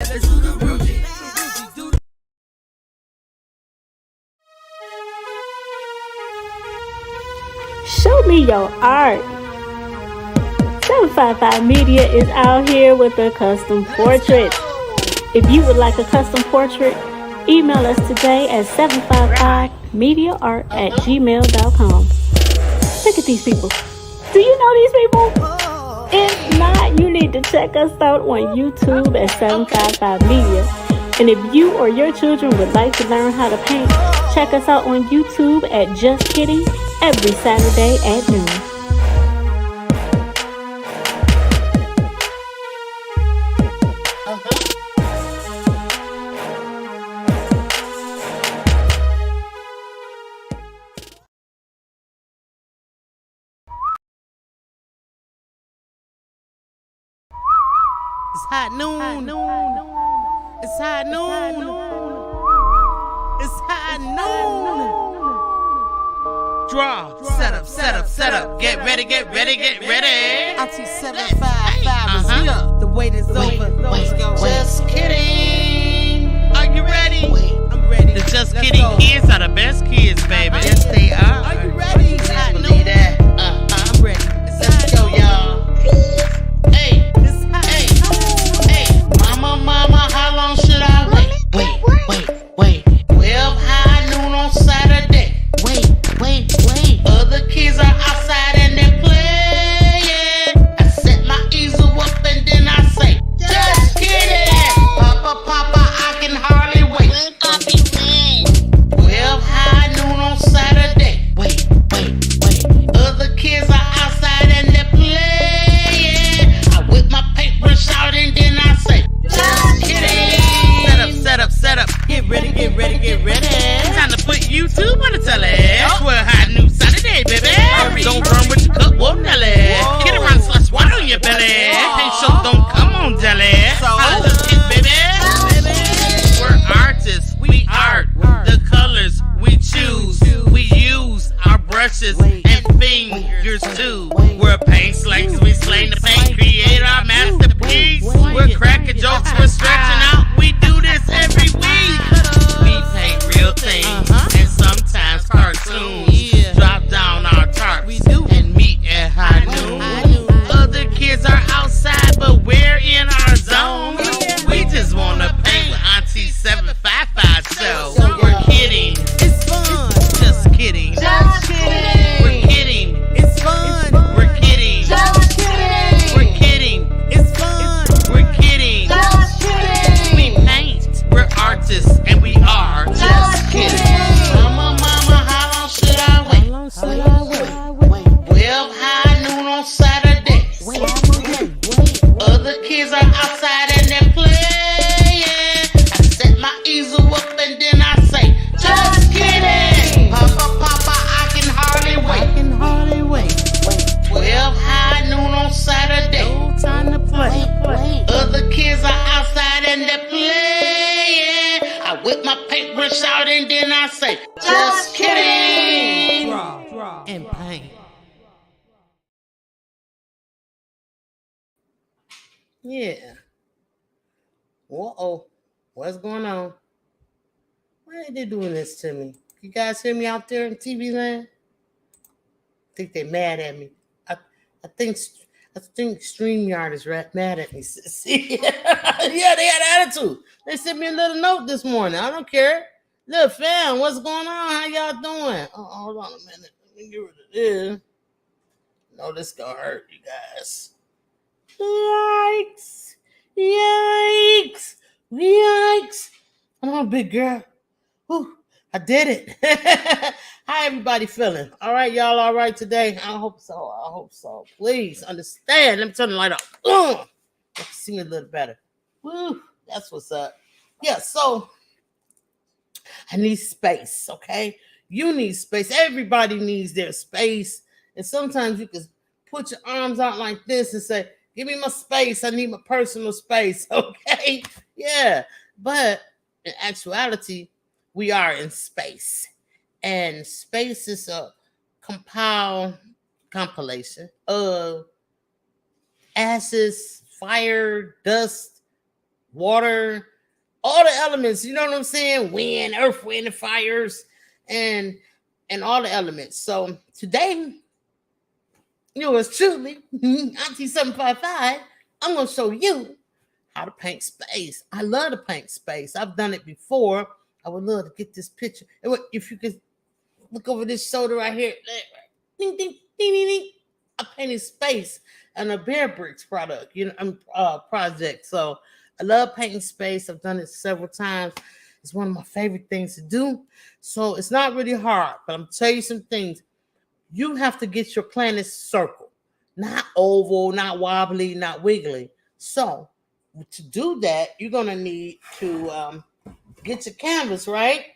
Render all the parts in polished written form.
Let's do the groovy. Show me your art. 755 Media is out here with a custom portrait. If you would like a custom portrait, email us today at 755mediaart@gmail.com. Look at these people. Do you know these people? If not, you need to check us out on YouTube at 755 Media. And if you or your children would like to learn how to paint, check us out on YouTube at Just Kidding every Saturday at noon. It's hot noon. It's hot noon. It's hot noon. Draw. Set up. Get ready. Arty 755 is here. The wait is over. Let's go. Just kidding. Are you ready? I'm ready. The Just Kidding kids are the best kids, baby. Yes, they are. Are you ready? It's hot noon. Believe that. I'm ready. Let's go, y'all. Hey, mama, how long should I wait? Wait. 12 high noon on Saturday. Wait. Other kids are outside and they're playing. I set my easel up and then I say, just kidding. Papa, I can hardly wait. 12 high noon on Saturday. Wait. Other kids are outside and they're playing. I whip my paintbrush out and then I say, just kidding. Set up. Get ready. Time to put YouTube on the telly. 12 high noon Saturday, baby. Don't run with your cup, whoa, Nelly. Get around, slush water on your belly. Paint show don't come on, jelly. Holla just kiss, baby. We're artists, we art. The colors we choose. We use our brushes and fingers too. We're paint slangs, we slang the paint, create our masterpiece. We're cracking jokes, we're stretching out. We do this every week. We paint real things and sometimes cartoons. Drop down our tarps and meet at high noon. Other kids are outside, but we're in our zone. We just wanna paint with Auntie 755, so we're kidding. It's fun. Just kidding. We're kidding. It's fun. We're kidding. We're kidding. It's fun. We're kidding. We paint. We're artists and we are just kidding. Mama, how long should I wait? 12 high noon on Saturday. Other kids are outside and they're playing. I set my easel up and then I say, just kidding. Papa, I can hardly wait. 12 high noon on Saturday. No time to play. Other kids are outside and they're playing. I whip my paintbrush out and then I say, just kidding. Draw. And paint. Yeah. Whoa. What's going on? Why are they doing this to me? You guys hear me out there in TV land? I think they're mad at me. I think StreamYard is mad at me. See? Yeah, they had attitude. They sent me a little note this morning. I don't care. Look, fam, what's going on? How y'all doing? Oh, hold on a minute. Let me get rid of this. No, this gonna hurt you guys. Yikes. Come on, big girl. Whew, I did it. How everybody feeling? All right, y'all all right today? I hope so. Please understand. Let me turn the light off. Let's see me a little better. Woo, that's what's up. Yeah, so I need space, okay? You need space. Everybody needs their space. And sometimes you can put your arms out like this and say, give me my space. I need my personal space, okay? Yeah, but in actuality, we are in space. And space is a compilation of ashes, fire, dust, water, all the elements. You know what I'm saying? Wind, earth, wind, and fires, and all the elements. So today, yours truly, Auntie 755, I'm gonna show you how to paint space. I love to paint space. I've done it before. I would love to get this picture. If you could look over this shoulder right here. Ding, ding, ding, ding, ding. I painted space and a Bear Bricks project. So I love painting space. I've done it several times. It's one of my favorite things to do. So it's not really hard, but I'm gonna tell you some things. You have to get your planet circle, not oval, not wobbly, not wiggly. So to do that, you're gonna need to get your canvas, right?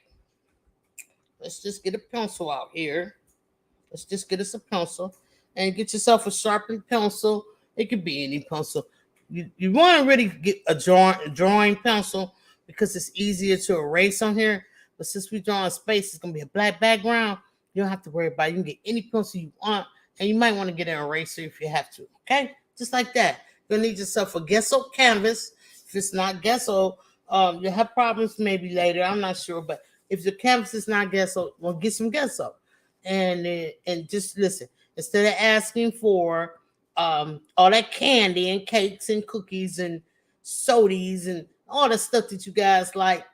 Let's just get a pencil out here. Let's just get us a pencil and get yourself a sharpened pencil. It could be any pencil. You want to really get a drawing pencil because it's easier to erase on here. But since we're drawing space, it's going to be a black background. You don't have to worry about it. You can get any pencil you want, and you might want to get an eraser if you have to, okay? Just like that. You're going to need yourself a gesso canvas. If it's not gesso, you'll have problems maybe later. I'm not sure, but if the canvas is not gesso, well, get some gesso. And just listen. Instead of asking for all that candy and cakes and cookies and sodies and all the stuff that you guys like,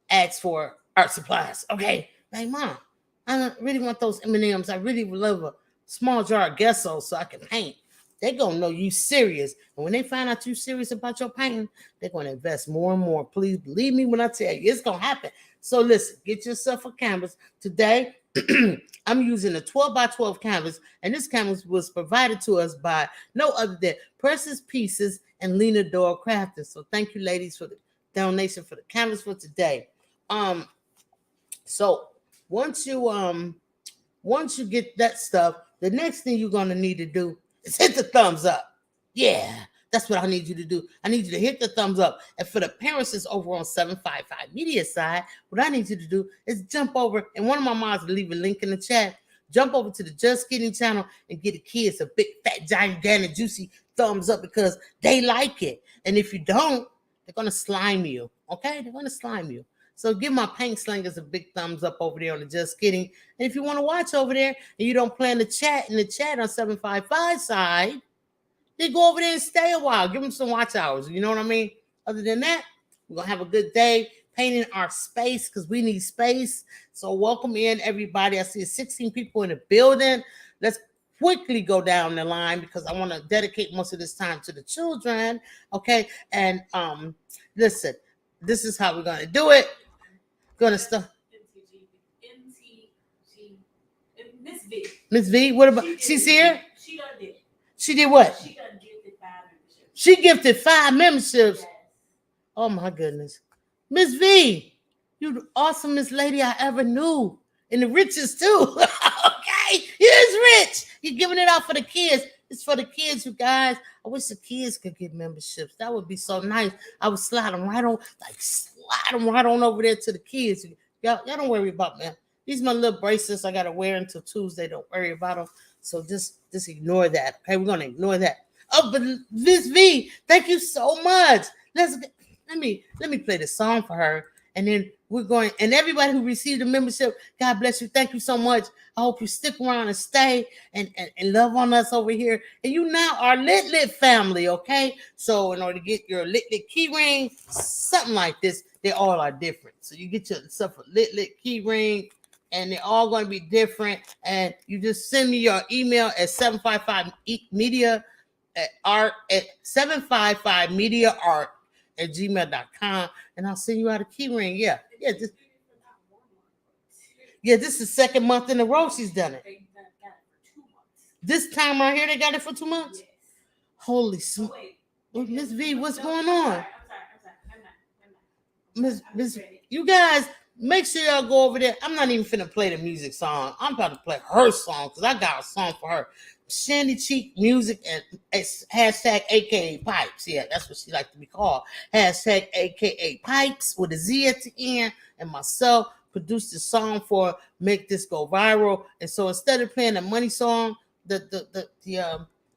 ask for art supplies. Okay, like, Mom, I don't really want those M&Ms. I really would love a small jar of gesso so I can paint. They're gonna know you serious, and when they find out you serious about your painting, they're gonna invest more and more. Please believe me when I tell you, it's gonna happen. So listen, get yourself a canvas today. I'm using a 12 by 12 canvas, and this canvas was provided to us by no other than Precious Pieces and Lena Doyle Crafting. So thank you, ladies, for the donation for the canvas for today. So once you get that stuff, the next thing you're gonna need to do is hit the thumbs up. Yeah, that's what I need you to do. I need you to hit the thumbs up. And for the parents that's over on 755 Media side, what I need you to do is jump over, and one of my moms will leave a link in the chat. Jump over to the Just Kidding channel and get the kids a big, fat, gigantic, juicy thumbs up because they like it. And if you don't, they're going to slime you, okay? They're going to slime you. So give my paint slingers a big thumbs up over there on the Just Kidding. And if you want to watch over there and you don't plan to chat in the chat on 755 side, then go over there and stay a while. Give them some watch hours. You know what I mean? Other than that, we're going to have a good day painting our space because we need space. So welcome in, everybody. I see 16 people in the building. Let's quickly go down the line because I want to dedicate most of this time to the children. Okay? And listen, this is how we're going to do it. Gonna start. Miss V. Miss V, what about? She's here? She done did. She did what? She done gifted 5 memberships. She gifted 5 memberships. Yes. Oh my goodness. Miss V, you the awesomest lady I ever knew. And the richest too. Okay? You're rich. You're giving it out for the kids. It's for the kids, you guys. I wish the kids could get memberships. That would be so nice. I would slide them right on over there to the kids. Y'all don't worry about me. These are my little bracelets I got to wear until Tuesday. Don't worry about them. So just ignore that. Okay, we're going to ignore that. Oh, but Miss V, thank you so much. Let me play the song for her. And then we're going, and everybody who received a membership, God bless you. Thank you so much. I hope you stick around and stay and love on us over here. And you now are Lit family, okay? So in order to get your Lit key ring, something like this, they all are different. So you get yourself a Lit key ring, and they're all going to be different. And you just send me your email at 755media at 755mediaart@gmail.com, and I'll send you out a key ring. Yeah. This is the second month in a row she's done it. They got it for 2 months. This time right here, they got it for 2 months? Yes. Holy smoke. Miss V, what's going on? I'm sorry. Miss, you guys, make sure y'all go over there. I'm not even finna play the music song. I'm about to play her song because I got a song for her. Shandy Cheek Music and hashtag AKA Pipes. Yeah, that's what she like to be called. Hashtag AKA Pipes with a Z at the end. And myself produced the song for Make This Go Viral. And so instead of playing the money song, the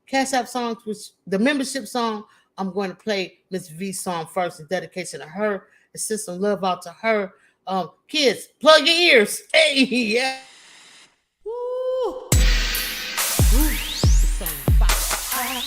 Cash App songs, which the membership song, I'm going to play Miss V's song first in dedication to her and send some love out to her. Kids, plug your ears. Hey, yeah. Woo. Ooh, this song fire.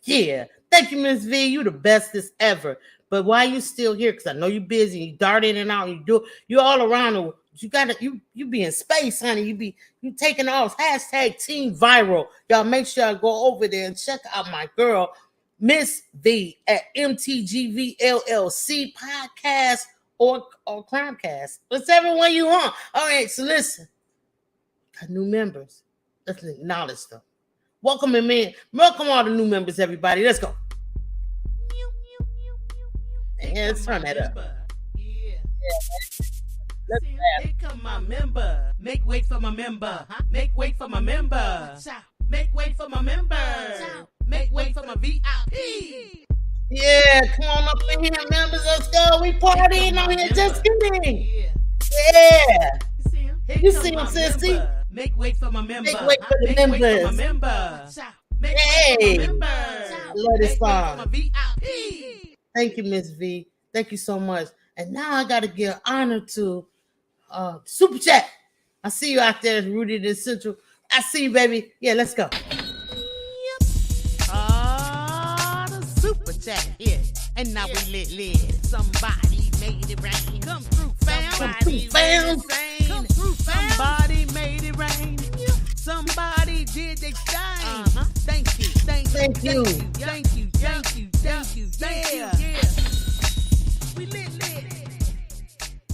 Yeah, thank you, Miss V. You the bestest ever. But why you still here? Because I know you're busy. You dart in and out. You all around the world. You be in space, honey. You taking off. Hashtag Team Viral. Y'all make sure I go over there and check out my girl, Miss V, at MTGV LLC podcast or Crimecast. Whichever one you want. All right, so listen. Got new members. Let's acknowledge them. Welcome them in. Welcome all the new members, everybody. Let's go. Yeah, let's turn that up. Yeah. Here come my member. Make way for my member. Make way for my member. Make way for my member. Make way for my VIP. Yeah, come on up in here, members. Let's go. We partying on here. Just kidding. Yeah. You see him, sissy? Make way for my member. Make way for the members. Way for my member. Hey, I love this song. VIP. Thank you, Miss V. Thank you so much. And now I got to give honor to Super Chat. I see you out there, rooted in Central. I see you, baby. Yeah, let's go. The Super Chat here. And now we lit. Somebody made it rain. Come through, fam. Come through, fam. Somebody made it rain. Somebody did their thing. Thank you. Yeah. We lit.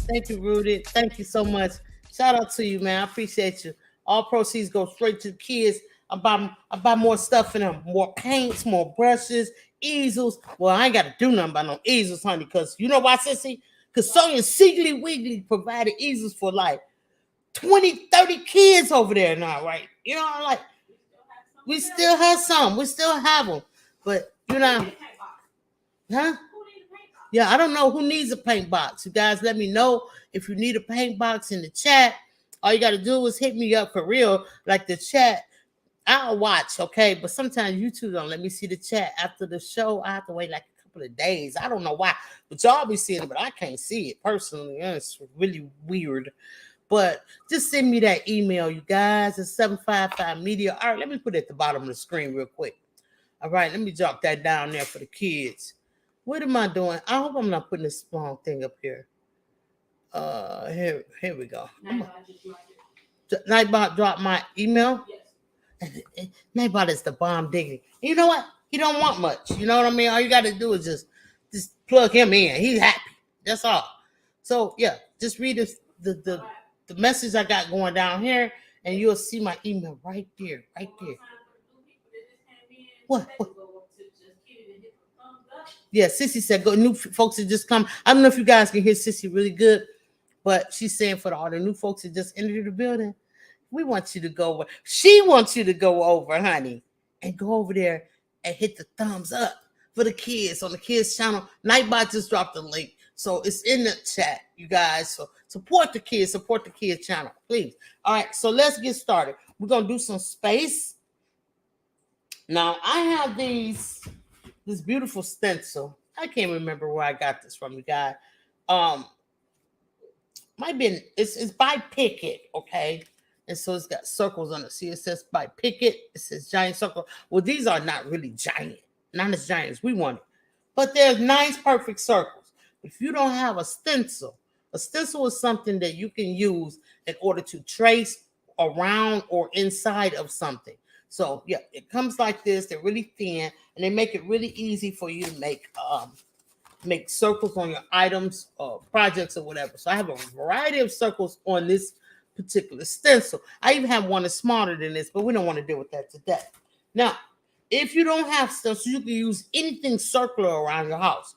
Thank you, Rooted. Thank you so much. Shout out to you, man. I appreciate you. All proceeds go straight to the kids. I buy more stuff for them. More paints, more brushes, easels. Well, I ain't got to do nothing about no easels, honey, because you know why, sissy? Because Sonya Seagley Wiggly provided easels for like 20, 30 kids over there now, right? You know, like, we still have some. We still have them. But, you know, huh? Yeah, I don't know who needs a paint box. You guys let me know if you need a paint box in the chat. All you got to do is hit me up for real. Like the chat, I'll watch, okay? But sometimes YouTube don't let me see the chat after the show. I have to wait like a couple of days. I don't know why. But y'all be seeing it, but I can't see it personally. It's really weird. But just send me that email, you guys. It's 755 Media. All right, let me put it at the bottom of the screen real quick. All right, let me drop that down there for the kids. What am I doing? I hope I'm not putting this wrong thing up here. Here we go. Nightbot dropped my email. Yes. Nightbot is the bomb diggity. You know what? He don't want much. You know what I mean? All you got to do is just plug him in. He's happy. That's all. So yeah, just read the message I got going down here, and you'll see my email right there. What? Yeah, Sissy said, go new folks that just come. I don't know if you guys can hear Sissy really good, but she's saying for all the new folks that just entered the building, we want you to go over. She wants you to go over, honey, and go over there and hit the thumbs up for the kids on the kids channel. Nightbot just dropped the link. So it's in the chat, you guys. So support the kids channel, please. All right, so let's get started. We're going to do some space. Now, I have these this beautiful stencil. I can't remember where I got this from, you guys. Might be it's by Picket, okay? And so it's got circles on it. See, it says by Picket. It says giant circle. Well, these are not really giant, not as giant as we want it, but they're nice, perfect circles. If you don't have a stencil is something that you can use in order to trace around or inside of something. So yeah, it comes like this. They're really thin, and they make it really easy for you to make circles on your items or projects or whatever. So I have a variety of circles on this particular stencil. I even have one that's smaller than this, but we don't want to deal with that today. Now, if you don't have stencils, you can use anything circular around your house.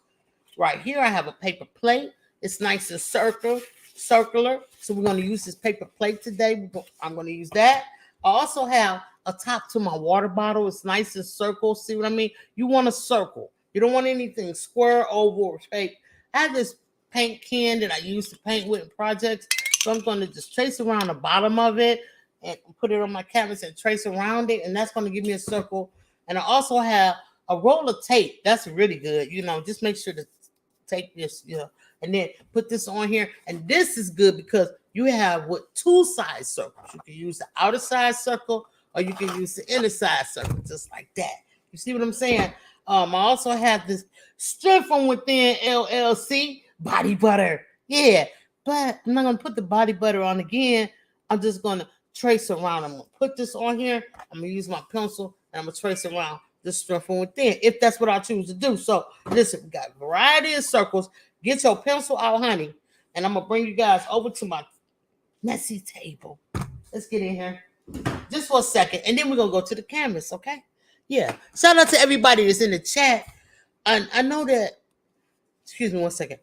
Right here, I have a paper plate. It's nice and circular. So we're going to use this paper plate today. I'm going to use that. I also have a top to my water bottle. It's nice and circle. See what I mean? You want a circle. You don't want anything square, oval, or shape. I have this paint can that I use to paint with in projects. So I'm going to just trace around the bottom of it and put it on my canvas and trace around it. And that's going to give me a circle. And I also have a roll of tape. That's really good. You know, just make sure to take this, you know, and then put this on here. And this is good because you have two side circles. You can use the outer side circle or you can use the inner side circle, just like that. You see what I'm saying? I also have this Strength from Within LLC body butter. Yeah, but I'm not going to put the body butter on again. I'm just going to trace around. I'm going to put this on here. I'm going to use my pencil and I'm going to trace around the Strength from Within if that's what I choose to do. So listen, we got a variety of circles. Get your pencil out, honey. And I'm going to bring you guys over to my messy table. Let's get in here just for a second. And then we're going to go to the canvas, okay? Yeah. Shout out to everybody that's in the chat. I know that, excuse me one second.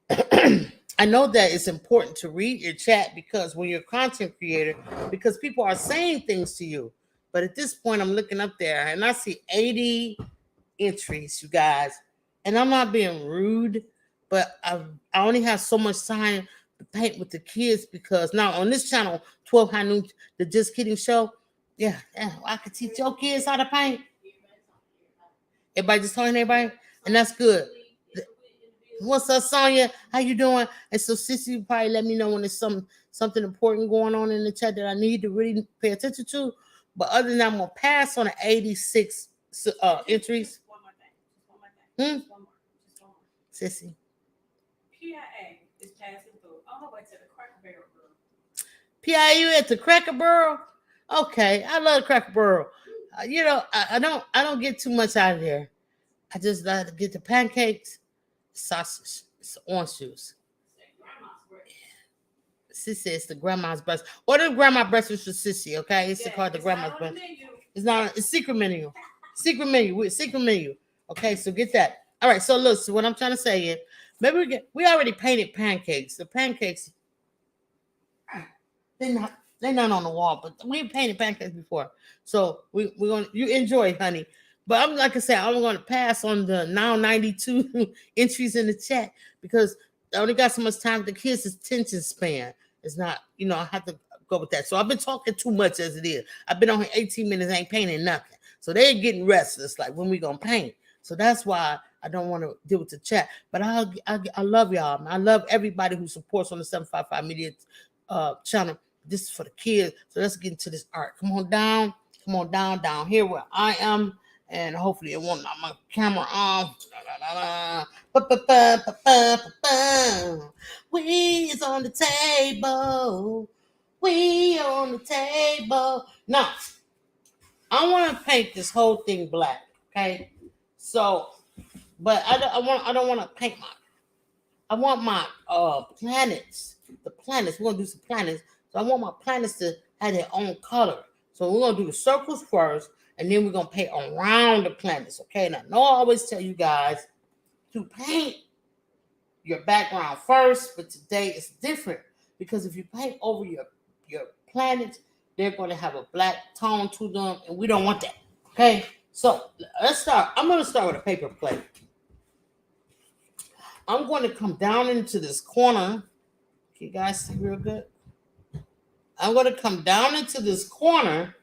I know that it's important to read your chat because when you're a content creator, because people are saying things to you. But at this point, I'm looking up there and I see 80 entries, you guys. And I'm not being rude, but I only have so much time to paint with the kids because now on this channel, 12 High Noon, the Just Kidding show, yeah, I could teach your kids how to paint. Everybody just talking to everybody, and that's good. What's up, Sonia? How you doing? And so Sissy probably let me know when there's something important going on in the chat that I need to really pay attention to. But other than that, I'm gonna pass on the 86 entries. One more thing. Sissy. PIA is passing through. On her way to the Cracker Barrel. PIU at the Cracker Barrel? Okay, I love Cracker Barrel. You know, I don't get too much out of there. I just like to get the pancakes, sausage, it's orange juice. Sissy, it's the grandma's breast. Order the grandma breakfast for Sissy, okay? It's called the grandma's breakfast. It's not. It's secret menu. Secret menu. Okay, so get that. All right. So look. So what I'm trying to say is, maybe we already painted pancakes. The pancakes, they're not on the wall, but we painted pancakes before. So we're gonna you enjoy, honey. But I'm like I said, I'm gonna pass on the now 92 entries in the chat because I only got so much time. The kids' attention span is not, you know, I have to go with that. So I've been talking too much as it is. I've been on here 18 minutes, ain't painting nothing. So they're getting restless, like when we gonna paint. So that's why I don't want to deal with the chat. But I love y'all. I love everybody who supports on the 755 Media channel. This is for the kids. So let's get into this art. Come on down here where I am. And hopefully it won't knock my camera off. We is on the table. We on the table. Now, I want to paint this whole thing black. Okay. So, but I don't want to paint I want my planets. The planets. We're gonna do some planets. So I want my planets to have their own color. So we're gonna do the circles first. And then we're going to paint around the planets, okay? Now, I always tell you guys to paint your background first, but today it's different because if you paint over your planets, they're going to have a black tone to them, and we don't want that, okay? So let's start. I'm going to start with a paper plate. I'm going to come down into this corner. Can you guys see real good? I'm going to come down into this corner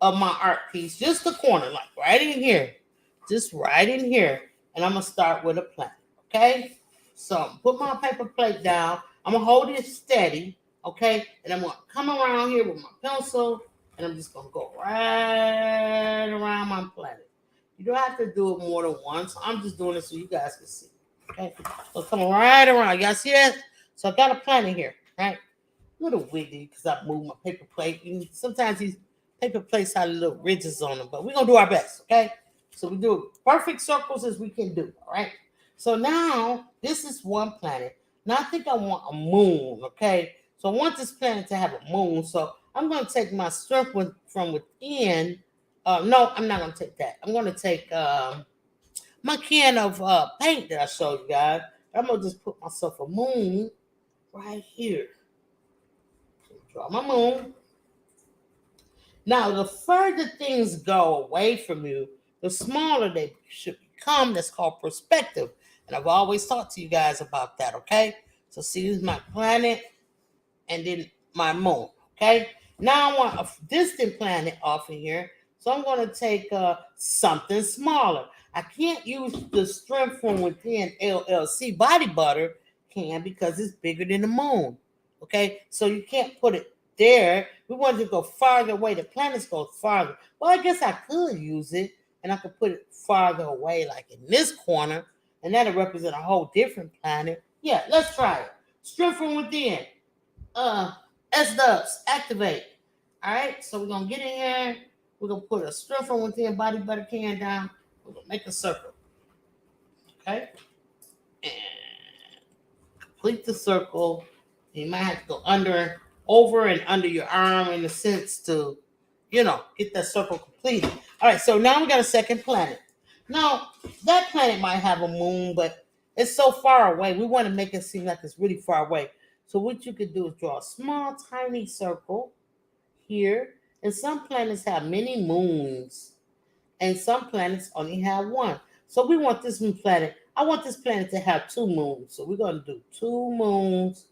of my art piece, just the corner, like right in here, just right in here. and I'm going to start with a planet, okay? So put my paper plate down. I'm going to hold it steady, okay? And I'm going to come around here with my pencil, and I'm just going to go right around my planet. You don't have to do it more than once. I'm just doing it so you guys can see, okay? So come right around. Y'all see that? So I got a planet here, right? A little wiggly because I moved my paper plate. And sometimes these paper plates have little ridges on them, but we're going to do our best, okay? So we do perfect circles as we can do, all right? So now, this is one planet. Now I think I want a moon, okay? So I want this planet to have a moon. So I'm going to take my strip from within. No, I'm not going to take that. I'm going to take my can of paint that I showed you guys. I'm going to just put myself a moon right here. Draw my moon. Now, the further things go away from you, the smaller they should become. That's called perspective. And I've always talked to you guys about that, okay? So see, this is my planet and then my moon, okay? Now I want a distant planet off of here. So I'm going to take something smaller. I can't use the strength from within LLC body butter can because it's bigger than the moon, okay? So you can't put it there. We want to go farther away. The planets go farther. Well, I guess I could use it and I could put it farther away, like in this corner, and that'll represent a whole different planet. Yeah, let's try it. Strip from within. S-dubs, activate. All right, so we're going to get in here. We're going to put a strip from within body butter can down. We're going to make a circle. Okay? And complete the circle. You might have to go over and under your arm in a sense to, get that circle completed. All right, so now we got a second planet. Now, that planet might have a moon, but it's so far away. We want to make it seem like it's really far away. So what you could do is draw a small, tiny circle here. And some planets have many moons. And some planets only have one. So we want this planet. I want this planet to have 2 moons. So we're going to do 2 moons.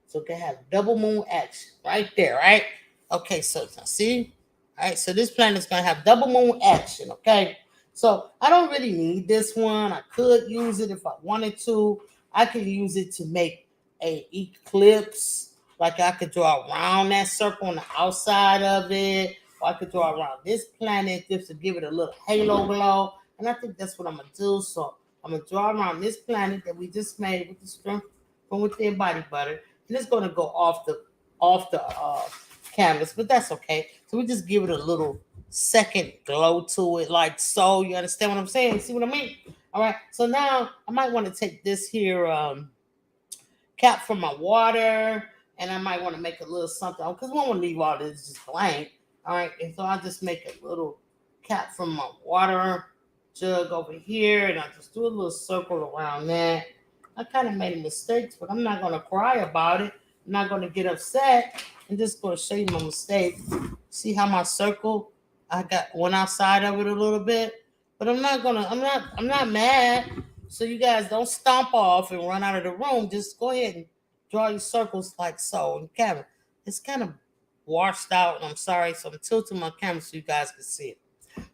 So it can have double moon action right there, right? Okay, so see? All right, so this planet is going to have double moon action, okay? So I don't really need this one. I could use it if I wanted to. I could use it to make a eclipse. Like I could draw around that circle on the outside of it. Or I could draw around this planet just to give it a little halo glow. And I think that's what I'm going to do. So I'm going to draw around this planet that we just made with the strength from within body butter. And it's going to go off the canvas, but that's okay. So we just give it a little second glow to it, like so. You understand what I'm saying? See what I mean? All right. So now I might want to take this here cap from my water, and I might want to make a little something because we don't want to leave all this just blank. All right. And so I just make a little cap from my water jug over here, and I just do a little circle around that. I kind of made mistakes, but I'm not going to cry about it. I'm not going to get upset. I'm just going to show you my mistake. See how my circle, I got one outside of it a little bit, but I'm not mad. So you guys don't stomp off and run out of the room. Just go ahead and draw your circles like so on the camera. It's kind of washed out, and I'm sorry. So I'm tilting my camera so you guys can see it.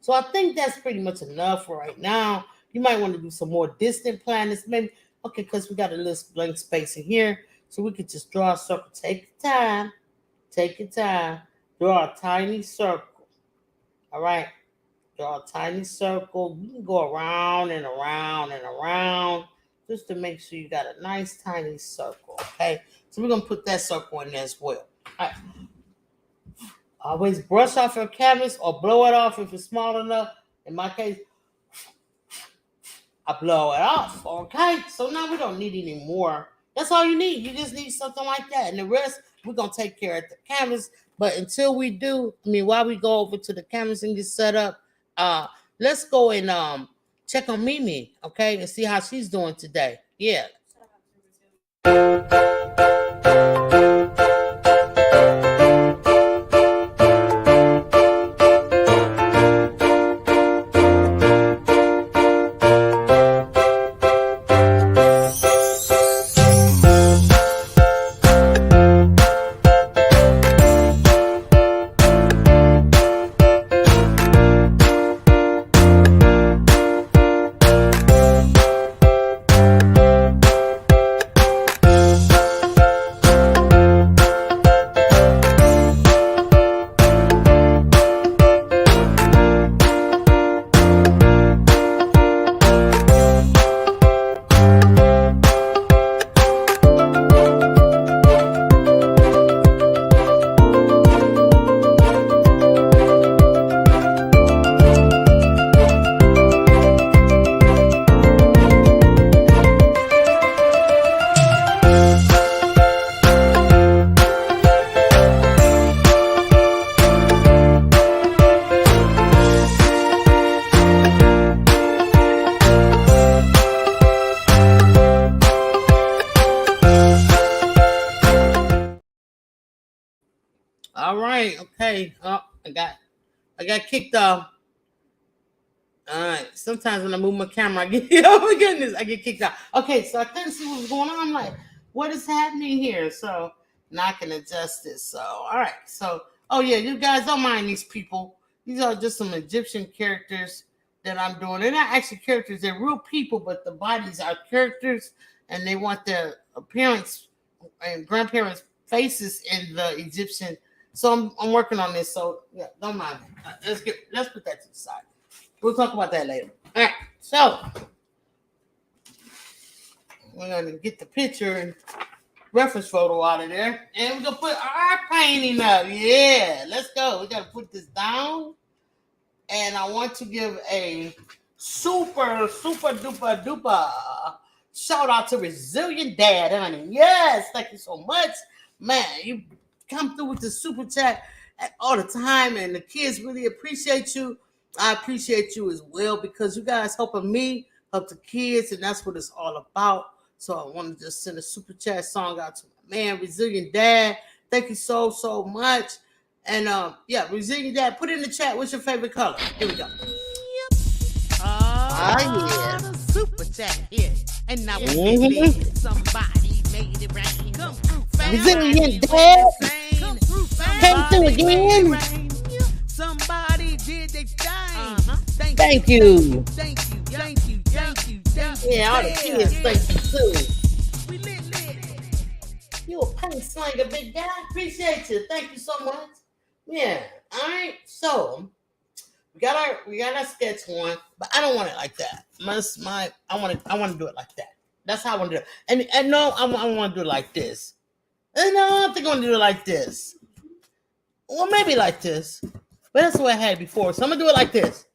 So I think that's pretty much enough for right now. You might want to do some more distant planets, maybe. Okay, because we got a little blank space in here. So we could just draw a circle. Take your time. Take your time. Draw a tiny circle. All right. Draw a tiny circle. You can go around and around and around just to make sure you got a nice tiny circle. Okay. So we're going to put that circle in there as well. All right. Always brush off your canvas or blow it off if it's small enough. In my case, I blow it off. Okay. So now we don't need any more. That's all you need. You just need something like that. And the rest, we're going to take care of the canvas. But until we do, while we go over to the canvas and get set up, let's go and check on Mimi, okay, and see how she's doing today. Yeah. All right. Okay. Oh, I got kicked off. All right. Sometimes when I move my camera, I get oh my goodness, I get kicked out. Okay, so I couldn't see what was going on. I'm like, what is happening here? So now I can adjust this. So all right. So oh yeah, you guys don't mind these people. These are just some Egyptian characters that I'm doing. They're not actually characters, they're real people, but the bodies are characters and they want their parents and grandparents' faces in the Egyptian. So I'm working on this. So yeah, don't mind me. Let's put that to the side. We'll talk about that later. All right, so we're gonna get the picture and reference photo out of there, and we're gonna put our painting up. Yeah, let's go. We gotta put this down, and I want to give a super duper shout out to Resilient Dad, honey. Yes, thank you so much, man. You come through with the super chat all the time, and the kids really appreciate you. I appreciate you as well because you guys helping me help the kids, and that's what it's all about. So I want to just send a super chat song out to my man, Resilient Dad. Thank you so much. And yeah, Resilient Dad, put in the chat what's your favorite color. Here we go. Yeah. The super chat here. And now somebody made it rain. Come through, Resilient Dad. Come through, Came through again. Somebody did their thing. Thank you. Thank you. Yeah, all the kids, thank you too. We lit. You a paint slinger, big guy. Appreciate you. Thank you so much. Yeah. All right. So we got our sketch one, but I don't want it like that. I want to do it like that. That's how I want to do it. And no, I want to do it like this. And no, I don't think I want to do it like this. Well, maybe like this. But that's what I had before. So I'm gonna do it like this.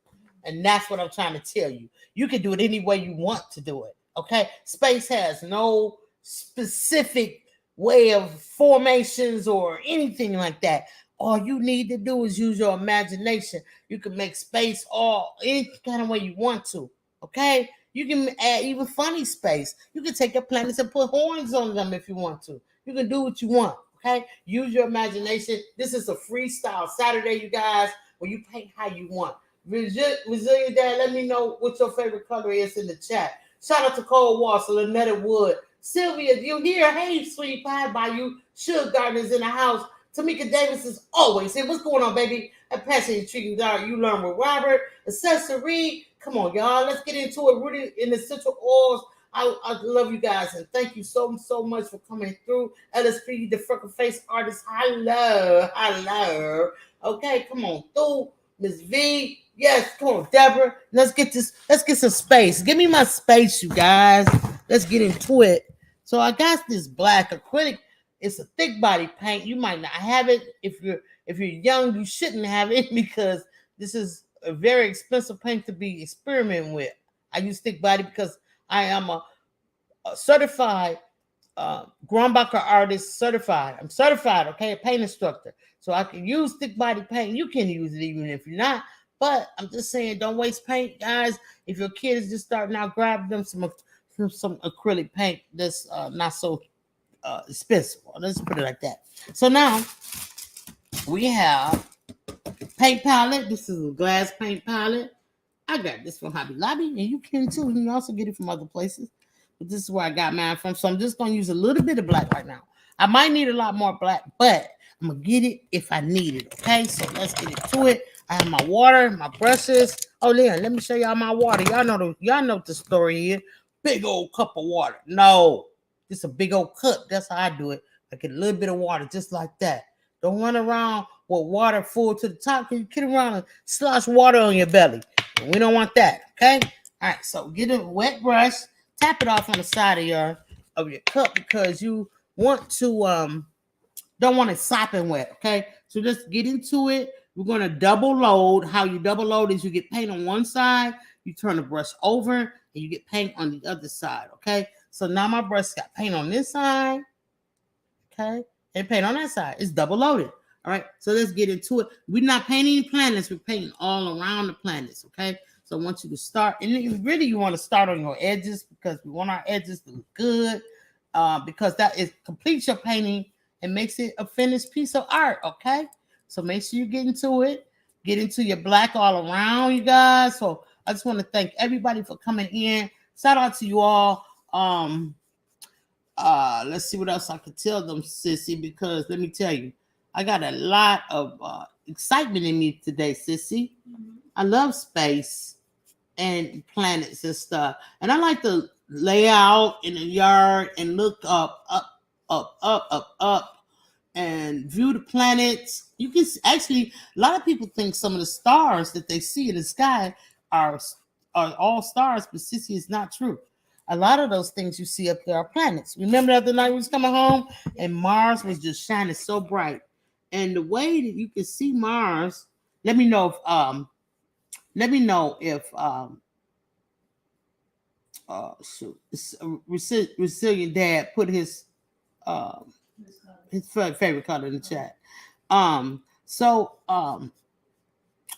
And that's what I'm trying to tell you. You can do it any way you want to do it. Okay? Space has no specific way of formations or anything like that. All you need to do is use your imagination. You can make space any kind of way you want to. Okay? You can add even funny space. You can take your planets and put horns on them if you want to. You can do what you want. Okay? Use your imagination. This is a freestyle Saturday, you guys, where you paint how you want. Resilient Dad, let me know what your favorite color is in the chat. Shout out to Cold Walls, Lynetta Wood. Sylvia, you here? Hey, sweet pie by you. Sugar Gardeners in the house. Tamika Davis is always here. What's going on, baby? At Passion Intriguing Dark, you learn with Robert. Accessory. Come on, y'all. Let's get into it. Rudy in essential oils. I love you guys, and thank you so much for coming through. LSP, the freckle face artist. Hello. Okay, come on through. Miss V. Yes, come on, Deborah. Let's get some space. Give me my space, you guys. Let's get into it. So I got this black acrylic. It's a thick body paint. You might not have it. If you're young, you shouldn't have it because this is a very expensive paint to be experimenting with. I use thick body because I am a certified Grumbacher artist certified. I'm certified, okay, a paint instructor. So I can use thick body paint. You can use it even if you're not. But I'm just saying, don't waste paint, guys. If your kid is just starting out, grab them some acrylic paint that's not so expensive. Let's put it like that. So now we have paint palette. This is a glass paint palette. I got this from Hobby Lobby, and you can too. You can also get it from other places. But this is where I got mine from. So I'm just going to use a little bit of black right now. I might need a lot more black, but I'm going to get it if I need it. Okay, so let's get into it. I have my water, my brushes. Oh, yeah, let me show y'all my water. Y'all know the story here. Big old cup of water. No, it's a big old cup. That's how I do it. I get a little bit of water just like that. Don't run around with water full to the top. You get around and slosh water on your belly. We don't want that, okay? All right, so get a wet brush. Tap it off on the side of your cup because you want to don't want it sopping wet. Okay, so let's get into it. We're going to double load. How you double load is you get paint on one side, you turn the brush over, and you get paint on the other side. Okay, so now my brush got paint on this side, okay, and paint on that side. It's double loaded. All right, so let's get into it. We're not painting planets, we're painting all around the planets. Okay, so I want you to start, and really you want to start on your edges because we want our edges to look good, because that completes your painting and makes it a finished piece of art, okay? So make sure you get into it. Get into your black all around, you guys. So I just want to thank everybody for coming in. Shout out to you all. Let's see what else I could tell them, sissy, because let me tell you, I got a lot of excitement in me today, sissy. I love space and planets and stuff. And I like to lay out in the yard and look up, and view the planets. You can actually, a lot of people think some of the stars that they see in the sky are all stars, but sissy, is not true. A lot of those things you see up there are planets. Remember the other night we was coming home and Mars was just shining so bright. And the way that you can see Mars, let me know if Resilient Dad put his favorite color in the chat.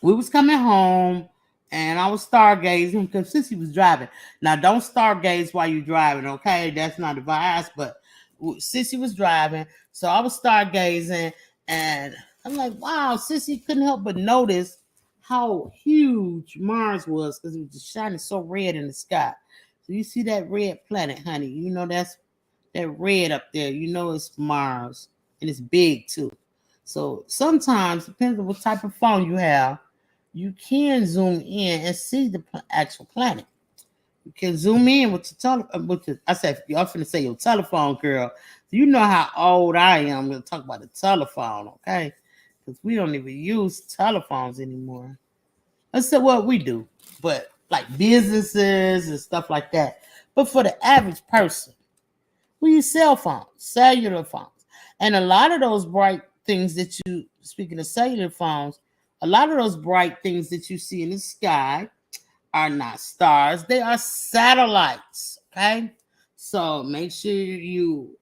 We was coming home and I was stargazing because Sissy was driving. Now, don't stargaze while you're driving, okay? That's not advised, but Sissy was driving. So I was stargazing and I'm like, wow, Sissy couldn't help but notice how huge Mars was because it was just shining so red in the sky. So you see that red planet, honey. You know that's that red up there. You know it's Mars and it's big too. So sometimes, depending on what type of phone you have, you can zoom in and see the actual planet. You can zoom in with the I said, y'all finna say your telephone, girl. You know how old I am. I'm gonna talk about the telephone, okay? Because we don't even use telephones anymore. That's what we do, but like businesses and stuff like that. But for the average person, we use cell phones, cellular phones. And a lot of those bright things that you, speaking of cellular phones, a lot of those bright things that you see in the sky are not stars. They are satellites, okay? So make sure you,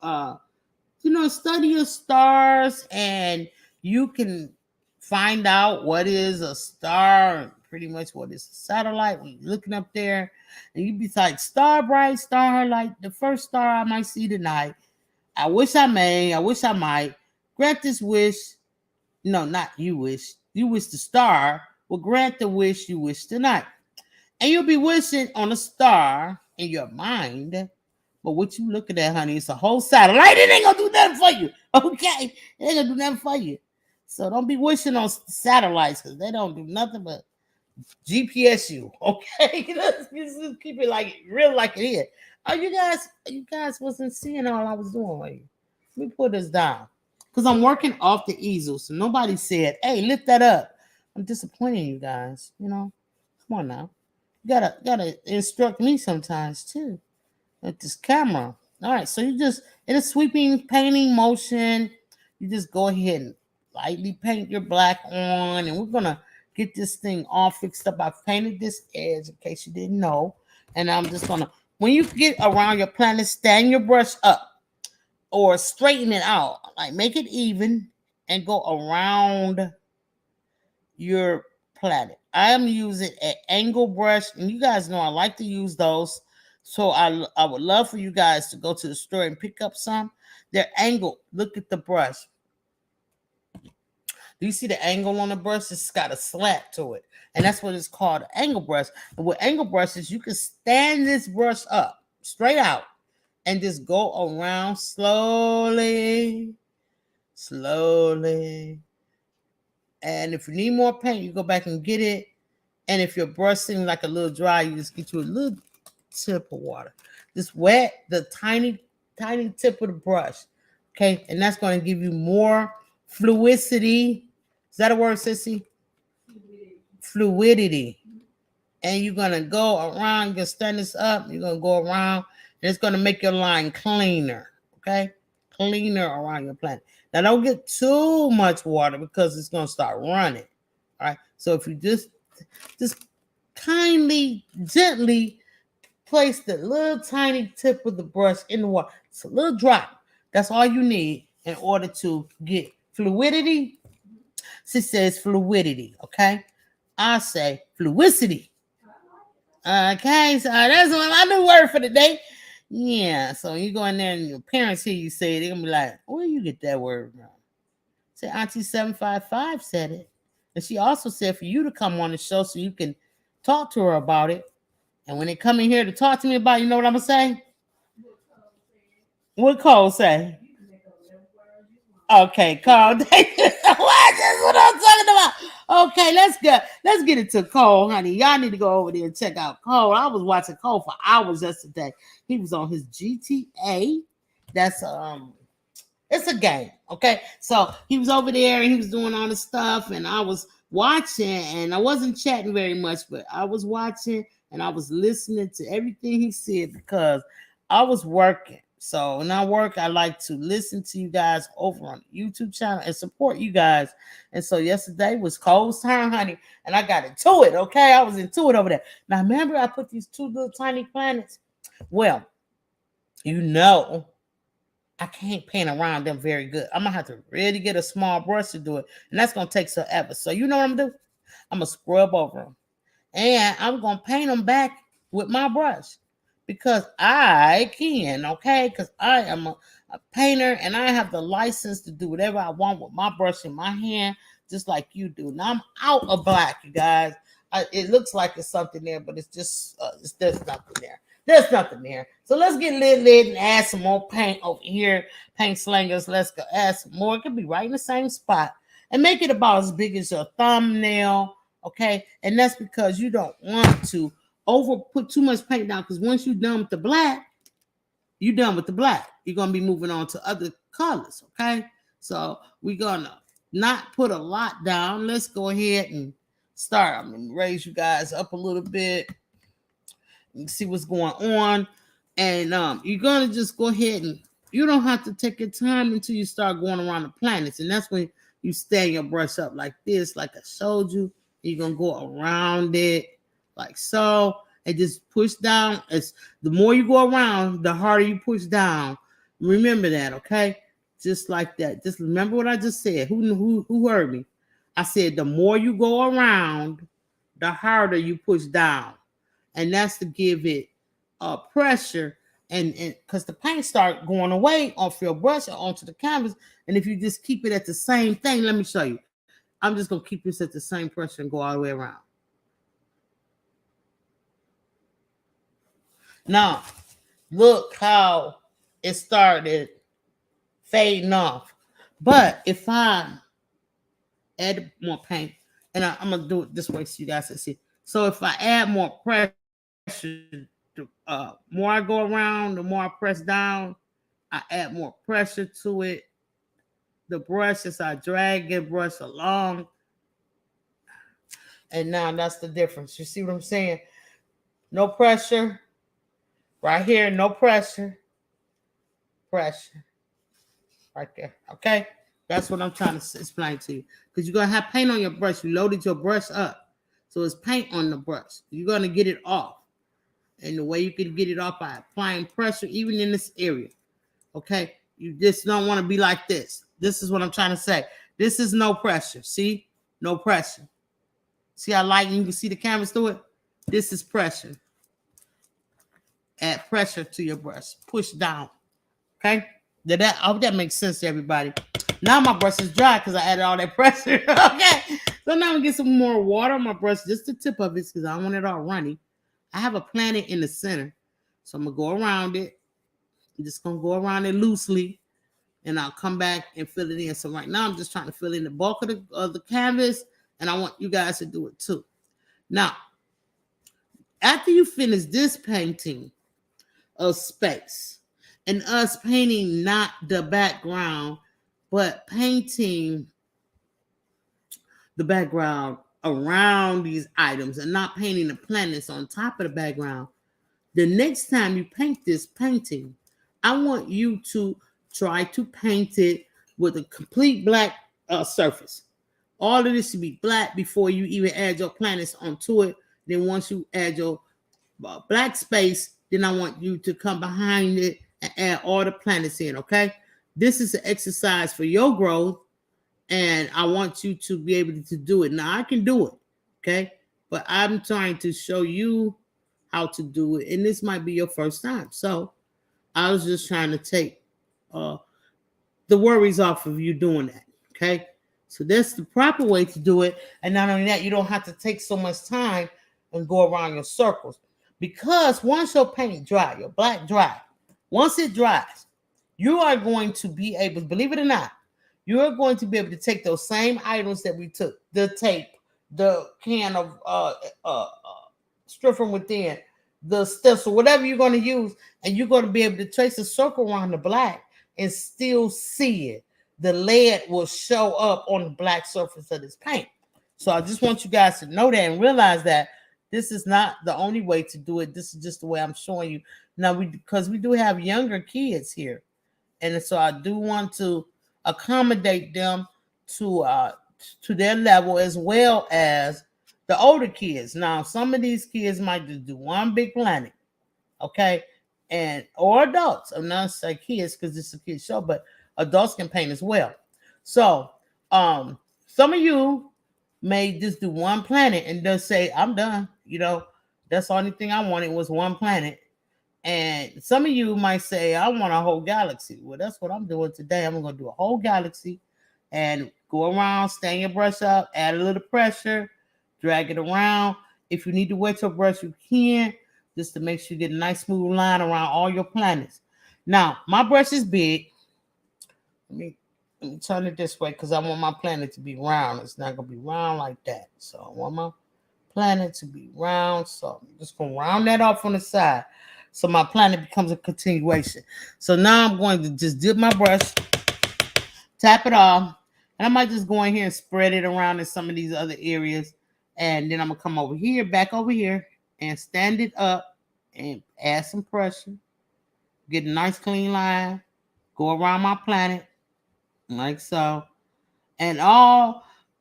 study your stars and you can find out what is a star, pretty much what is a satellite. When you're looking up there and you be like, star bright, star like the first star I might see tonight. I wish I might grant this wish. No, not you wish. You wish the star will grant the wish you wish tonight. And you'll be wishing on a star in your mind. But what you looking at, honey, it's a whole satellite. It ain't gonna do nothing for you. Okay? It ain't gonna do nothing for you. So don't be wishing on satellites because they don't do nothing but GPS you. Okay? Let's just keep it like real like it is. Oh, you guys wasn't seeing all I was doing with you. Let me put this down. Because I'm working off the easel. So nobody said, hey, lift that up. I'm disappointing you guys. Come on now. You gotta instruct me sometimes too. With this camera. All right, so you just in a sweeping painting motion, you just go ahead and lightly paint your black on, and we're gonna get this thing all fixed up. I've painted this edge in case you didn't know, and I'm just gonna, when you get around your planet, stand your brush up or straighten it out, like make it even and go around your planet. I am using an angle brush, and you guys know I like to use those. So I would love for you guys to go to the store and pick up some. They're angled. Look at the brush. Do you see the angle on the brush? It's got a slant to it. And that's what it's called, an angle brush. And with angle brushes, you can stand this brush up, straight out, and just go around slowly. And if you need more paint, you go back and get it. And if your brush seems like a little dry, you just get you a little tip of water. Just wet the tiny tip of the brush. Okay, and that's going to give you more fluidity. Is that a word, sissy? Fluidity. And you're going to go around, you're going to stand this up, you're going to go around, and it's going to make your line cleaner. Okay, cleaner around your planet. Now don't get too much water because it's going to start running. All right, so if you just kindly, gently place the little tiny tip of the brush in the water. It's a little drop. That's all you need in order to get fluidity. She says fluidity, okay? I say fluidity. Okay, so that's my new word for the day. Yeah, so you go in there and your parents hear you say it, they're gonna be like, where you get that word from? Say Auntie 755 said it. And she also said for you to come on the show so you can talk to her about it. And when they come in here to talk to me about it, you know what I'm gonna say? What Cole say? Okay, Cole. Thank you so much. That's what I'm talking about. Okay, let's get into Cole, honey. Y'all need to go over there and check out Cole. I was watching Cole for hours yesterday. He was on his GTA. That's it's a game, okay? So he was over there and he was doing all the stuff, and I was watching, and I wasn't chatting very much, but I was watching and I was listening to everything he said because I was working. So when I work, I like to listen to you guys over on the YouTube channel and support you guys. And so yesterday was Cole's turn, honey, and I got into it, okay? I was into it over there. Now, remember I put these two little tiny planets? Well, you know, I can't paint around them very good. I'm going to have to really get a small brush to do it, and that's going to take forever. So you know what I'm going to do? I'm going to scrub over them, and I'm going to paint them back with my brush. Because I can, okay? Because I am a painter and I have the license to do whatever I want with my brush in my hand, just like you do. Now I'm out of black, you guys. It looks like there's something there, but it's just, there's nothing there. There's nothing there. So let's get lit and add some more paint over here. Paint slingers, let's go add some more. It could be right in the same spot. And make it about as big as your thumbnail, okay? And that's because you don't want to put too much paint down, because once you're done with the black, you're done with the black. You're going to be moving on to other colors, okay? So we're going to not put a lot down. Let's go ahead and start. I'm going to raise you guys up a little bit and see what's going on. And you're going to just go ahead and you don't have to take your time until you start going around the planets. And that's when you stand your brush up like this, like I showed you. You're going to go around it like so, and just push down. It's the more you go around, the harder you push down. Remember that, okay? Just like that. Just remember what I just said. Who heard me? I said the more you go around, the harder you push down, and that's to give it pressure. And because the paint start going away off your brush or onto the canvas, and if you just keep it at the same thing, let me show you. I'm just gonna keep this at the same pressure and go all the way around. Now, look how it started fading off. But if I add more paint, and I'm going to do it this way so you guys can see. So if I add more pressure, the more I go around, the more I press down, I add more pressure to it. The brush, as I drag the brush along. And now that's the difference. You see what I'm saying? No pressure. Right here, no pressure. Pressure. Right there. Okay? That's what I'm trying to explain to you. Because you're going to have paint on your brush. You loaded your brush up. So it's paint on the brush. You're going to get it off. And the way you can get it off by applying pressure, even in this area. Okay? You just don't want to be like this. This is what I'm trying to say. This is no pressure. See? No pressure. See how light you can see the canvas through it? This is pressure. Add pressure to your brush. Push down. Okay? I hope that makes sense to everybody. Now my brush is dry because I added all that pressure. Okay? So now I'm going to get some more water on my brush. Just the tip of it because I don't want it all runny. I have a planet in the center. So I'm going to go around it. I'm just going to go around it loosely. And I'll come back and fill it in. So right now I'm just trying to fill in the bulk of the canvas. And I want you guys to do it too. Now, after you finish this painting of space and us painting not the background, but painting the background around these items and not painting the planets on top of the background, the next time you paint this painting, I want you to try to paint it with a complete black surface. All of this should be black before you even add your planets onto it. Then once you add your black space, then I want you to come behind it and add all the planets in, okay? This is an exercise for your growth, and I want you to be able to do it. Now, I can do it, okay? But I'm trying to show you how to do it, and this might be your first time. So I was just trying to take the worries off of you doing that. Okay. So that's the proper way to do it. And not only that, you don't have to take so much time and go around your circles. Because once your paint dry, your black dry, once it dries, you are going to be able, believe it or not, you are going to be able to take those same items that we took, the tape, the can of strip from within, the stencil, whatever you're going to use, and you're going to be able to trace a circle around the black and still see it. The lead will show up on the black surface of this paint. So I just want you guys to know that and realize that this is not the only way to do it. This is just the way I'm showing you. Now, because we do have younger kids here. And so I do want to accommodate them to their level as well as the older kids. Now, some of these kids might just do one big planet, okay? Or adults. I'm not saying kids because this is a kid's show, but adults can paint as well. So some of you may just do one planet and just say, I'm done. You know, that's the only thing I wanted was one planet. And some of you might say, I want a whole galaxy. Well, that's what I'm doing today. I'm going to do a whole galaxy and go around, stand your brush up, add a little pressure, drag it around. If you need to wet your brush, you can, just to make sure you get a nice smooth line around all your planets. Now, my brush is big. Let me turn it this way because I want my planet to be round. It's not going to be round like that. So I want my planet to be round. So I'm just going to round that off on the side. So my planet becomes a continuation. So now I'm going to just dip my brush, tap it off, and I might just go in here and spread it around in some of these other areas. And then I'm going to come over here, back over here, and stand it up and add some pressure. Get a nice clean line. Go around my planet like so. And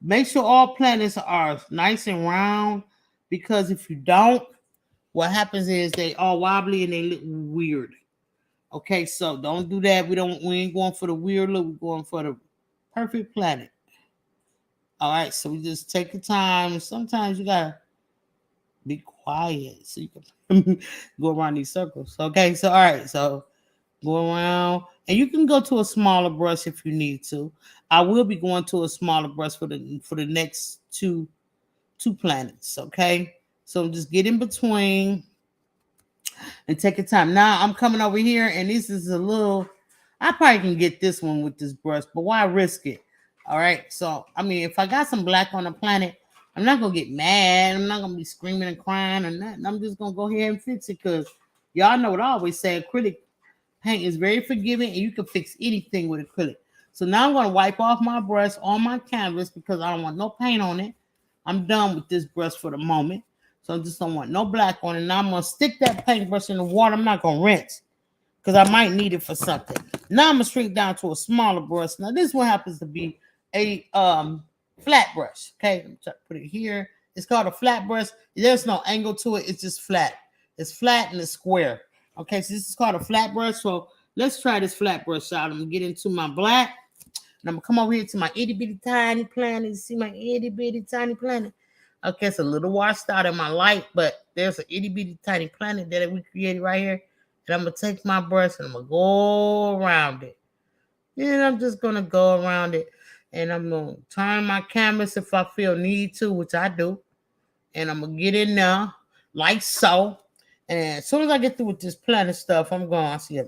make sure all planets are nice and round, because if you don't, what happens is they all wobbly and they look weird. Okay, so don't do that. We ain't going for the weird look. We're going for the perfect planet. All right, so we just take the time. Sometimes you gotta be quiet so you can go around these circles. Okay, so all right, so go around, and you can go to a smaller brush if you need to. I will be going to a smaller brush for the next two planets. Okay. So just get in between and take your time. Now I'm coming over here, and this is a little, I probably can get this one with this brush, but why risk it? All right. So, I mean, if I got some black on the planet, I'm not going to get mad. I'm not going to be screaming and crying or nothing. I'm just going to go ahead and fix it because y'all know what I always say. Acrylic paint is very forgiving, and you can fix anything with acrylic. So now I'm going to wipe off my brush on my canvas because I don't want no paint on it. I'm done with this brush for the moment. So I just don't want no black on it. Now I'm going to stick that paintbrush in the water. I'm not going to rinse because I might need it for something. Now I'm going to shrink down to a smaller brush. Now this one happens to be a flat brush. Okay, let me try to put it here. It's called a flat brush. There's no angle to it. It's just flat. It's flat and it's square. Okay, so this is called a flat brush. So let's try this flat brush out. I'm going to get into my black. And I'm going to come over here to my itty bitty tiny planet. You see my itty bitty tiny planet? Okay, it's a little washed out in my light, but there's an itty bitty tiny planet that we created right here. And I'm going to take my brush and I'm going to go around it. And I'm just going to go around it. And I'm going to turn my canvas if I feel need to, which I do. And I'm going to get in there like so. And as soon as I get through with this planet stuff, I'm going to see a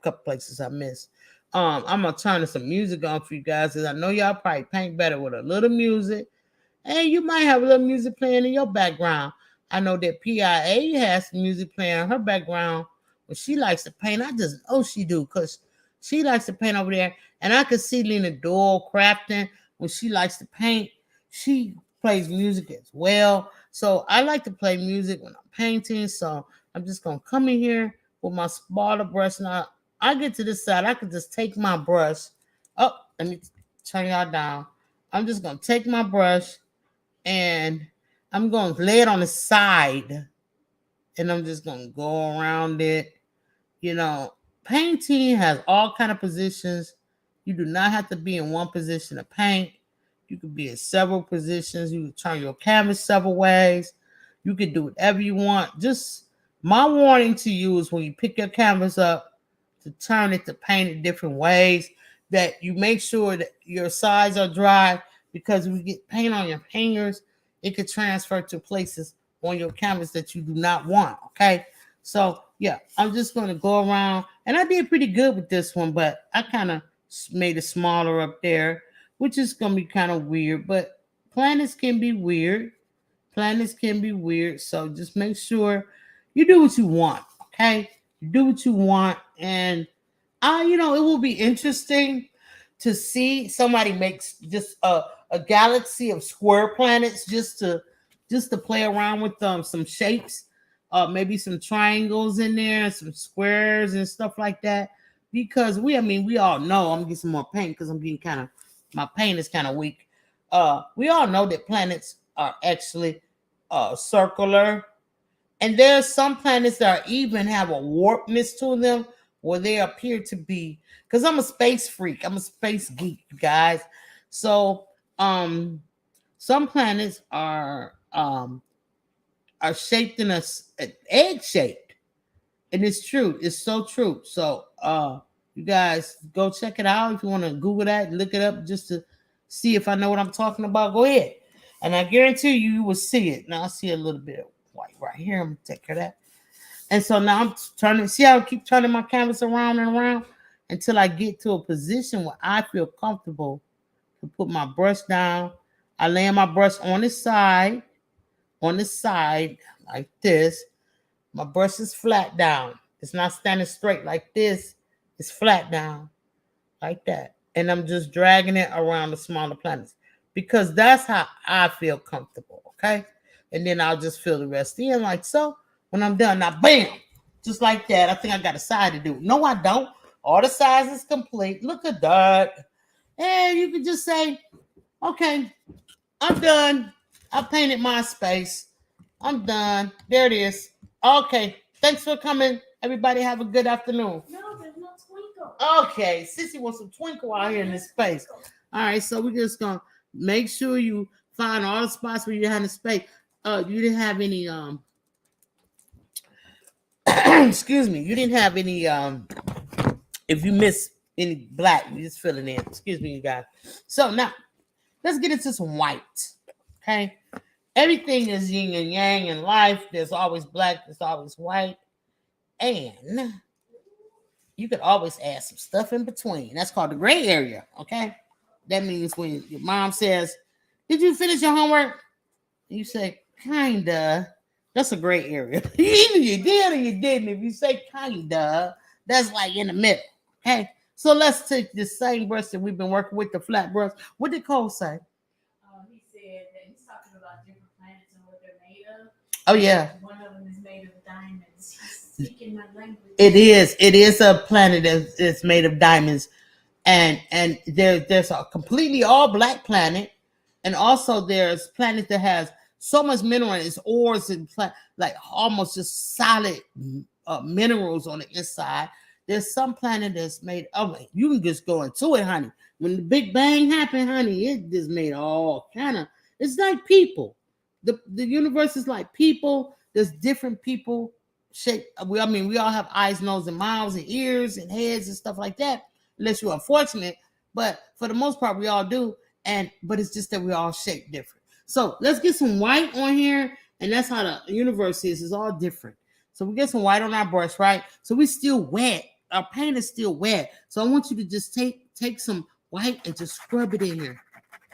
couple places I missed. I'm going to turn some music on for you guys, because I know y'all probably paint better with a little music. And you might have a little music playing in your background. I know that PIA has some music playing in her background when she likes to paint. I just know she do, because she likes to paint over there. And I can see Lena Doyle crafting when she likes to paint. She plays music as well. So I like to play music when I'm painting. So I'm just going to come in here with my smaller brush. Now, I get to this side. I can just take my brush. Oh, let me turn y'all down. I'm just going to take my brush and I'm going to lay it on the side. And I'm just going to go around it. You know, painting has all kind of positions. You do not have to be in one position to paint. You could be in several positions. You can turn your canvas several ways. You can do whatever you want. Just my warning to you is when you pick your canvas up, to turn it, to paint it different ways, that you make sure that your sides are dry, because if you get paint on your fingers, it could transfer to places on your canvas that you do not want, okay? So, yeah, I'm just going to go around, and I did pretty good with this one, but I kind of made it smaller up there, which is going to be kind of weird, but planets can be weird. Planets can be weird, so just make sure you do what you want, okay? You do what you want, and it will be interesting to see somebody makes just a galaxy of square planets just to play around with some shapes, maybe some triangles in there, some squares and stuff like that. Because we all know, I'm gonna get some more paint because I'm getting my paint is kind of weak. We all know that planets are actually circular, and there's some planets that even have a warpness to them where they appear to be, because I'm a space freak, I'm a space geek, you guys. So some planets are shaped in an egg shaped, and it's true, it's so true. So you guys go check it out if you want to Google that, look it up just to see if I know what I'm talking about. Go ahead, and I guarantee you will see it. Now I see a little bit of white right here. I'm gonna take care of that. And so now I'm turning, see how I keep turning my canvas around and around until I get to a position where I feel comfortable to put my brush down. I lay my brush on the side like this. My brush is flat down. It's not standing straight like this. It's flat down like that. And I'm just dragging it around the smaller planets because that's how I feel comfortable, okay? And then I'll just fill the rest in like so. When I'm done, now bam, just like that. I think I got a side to do. No, I don't. All the sides is complete. Look at that. And you can just say, okay, I'm done. I painted my space. I'm done. There it is. Okay. Thanks for coming. Everybody have a good afternoon. No, there's no twinkle. Okay. Sissy wants some twinkle out here in this space. All right. So we're just going to make sure you find all the spots where you had a space. You didn't have any, excuse me. You didn't have any, if you miss any black, you just fill it in. Excuse me, you guys. So now let's get into some white. Okay. Everything is yin and yang in life. There's always black, there's always white. And you could always add some stuff in between. That's called the gray area. Okay. That means when your mom says, did you finish your homework? You say, kinda. That's a gray area. Either you did or you didn't. If you say kinda, that's like in the middle. Okay. So let's take the same brush that we've been working with, the flat brush. What did Cole say? He said that he's talking about different planets and what they're made of. Oh, yeah. One of them is made of diamonds. He's speaking my language. It is a planet that's made of diamonds. And there's a completely all black planet. And also there's planet that has so much mineral in its ores and like almost just solid minerals on the inside. There's some planet that's made of it. You can just go into it, honey. When the Big Bang happened, honey, it just made all kind of, it's like people. The universe is like people. There's different people shaped. We all have eyes, nose, and mouths, and ears, and heads, and stuff like that, unless you're unfortunate. But for the most part, we all do. But it's just that we're all shaped different. So let's get some white on here. And that's how the universe is. It's all different. So we get some white on our brush, right? So we're still wet. Our paint is still wet. So I want you to just take some white and just scrub it in here.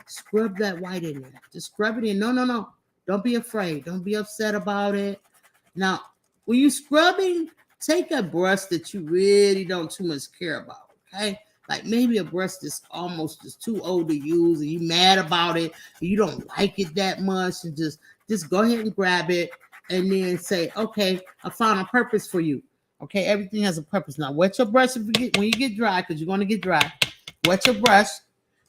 Scrub that white in there. Just scrub it in. No. Don't be afraid. Don't be upset about it. Now, when you're scrubbing, take a brush that you really don't too much care about, okay? Like maybe a brush that's almost just too old to use and you mad about it and you don't like it that much, and just go ahead and grab it and then say, okay, I found a purpose for you. Okay, everything has a purpose. Now, wet your brush when you get dry, because you're going to get dry. Wet your brush.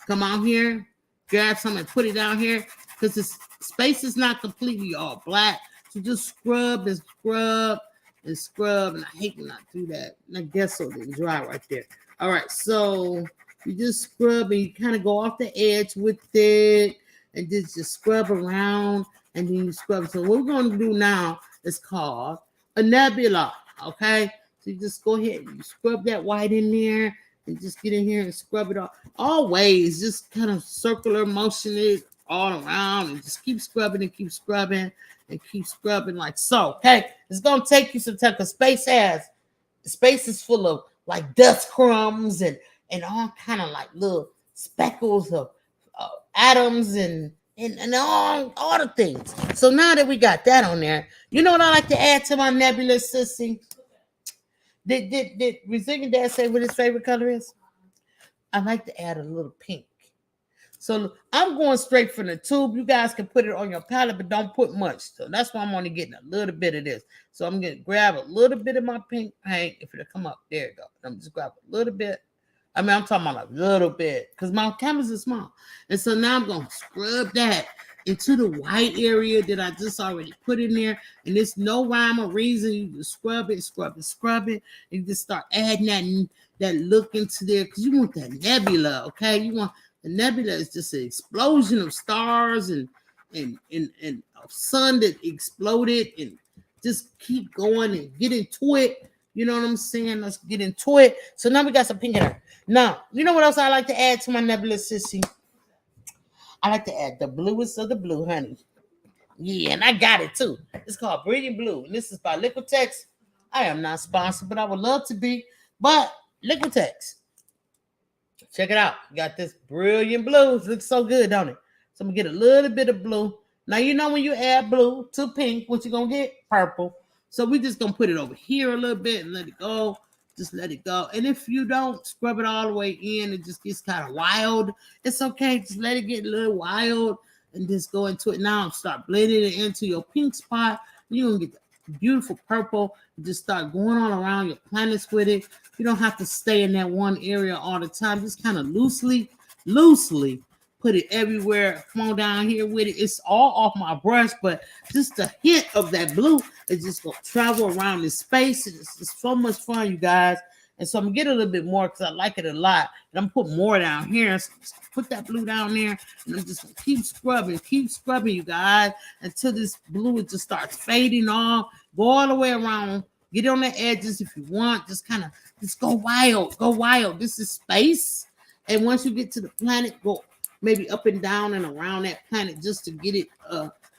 Come out here, grab some and put it down here, because the space is not completely all black. So just scrub and scrub and scrub. And I hate when I do that. And I guess so didn't dry right there. All right, so you just scrub and you kind of go off the edge with it and just scrub around and then you scrub. So what we're going to do now is called a nebula, okay? So you just go ahead and scrub that white in there and just get in here and scrub it all. Always just kind of circular motion it all around and just keep scrubbing and keep scrubbing and keep scrubbing like so. Okay, it's gonna take you some time because space is full of like dust crumbs and all kind of like little speckles of atoms and all the things. So now that we got that on there, you know what I like to add to my nebulous, sissy? Did Resilient Dad say what his favorite color is? I like to add a little pink. So I'm going straight from the tube. You guys can put it on your palette, but don't put much. So that's why I'm only getting a little bit of this. So I'm going to grab a little bit of my pink paint. If it'll come up, there you go. I'm just grab a little bit. I mean, I'm talking about a little bit because my canvas is small. And so now I'm going to scrub that into the white area that I just already put in there. And there's no rhyme or reason. You just scrub it, scrub it, scrub it. And you just start adding that look into there because you want that nebula, okay? You want the nebula is just an explosion of stars and a sun that exploded, and just keep going and get into it. You know what I'm saying? Let's get into it. So now we got some pink in there. Now, you know what else I like to add to my nebula, sissy? I like to add the bluest of the blue, honey. Yeah, and I got it too. It's called Brilliant Blue, and this is by Liquitex. I am not sponsored, but I would love to be. But Liquitex, check it out. Got this Brilliant Blue. It looks so good, don't it? So I'm gonna get a little bit of blue. Now you know when you add blue to pink, what you're gonna get? Purple. So we're just gonna put it over here a little bit and let it go. Just let it go. And if you don't scrub it all the way in, it just gets kind of wild. It's okay. Just let it get a little wild and just go into it now and start blending it into your pink spot. You're going to get the beautiful purple. Just start going all around your planets with it. You don't have to stay in that one area all the time. Just kind of loosely put it everywhere. Come on down here with it. It's all off my brush, but just a hint of that blue is just going to travel around this space. It's just so much fun, you guys. And so I'm going to get a little bit more because I like it a lot. And I'm going to put more down here. So put that blue down there. And I'm just going to keep scrubbing, you guys, until this blue just starts fading off. Go all the way around. Get on the edges if you want. Just kind of just go wild. Go wild. This is space. And once you get to the planet, go maybe up and down and around that planet just to get it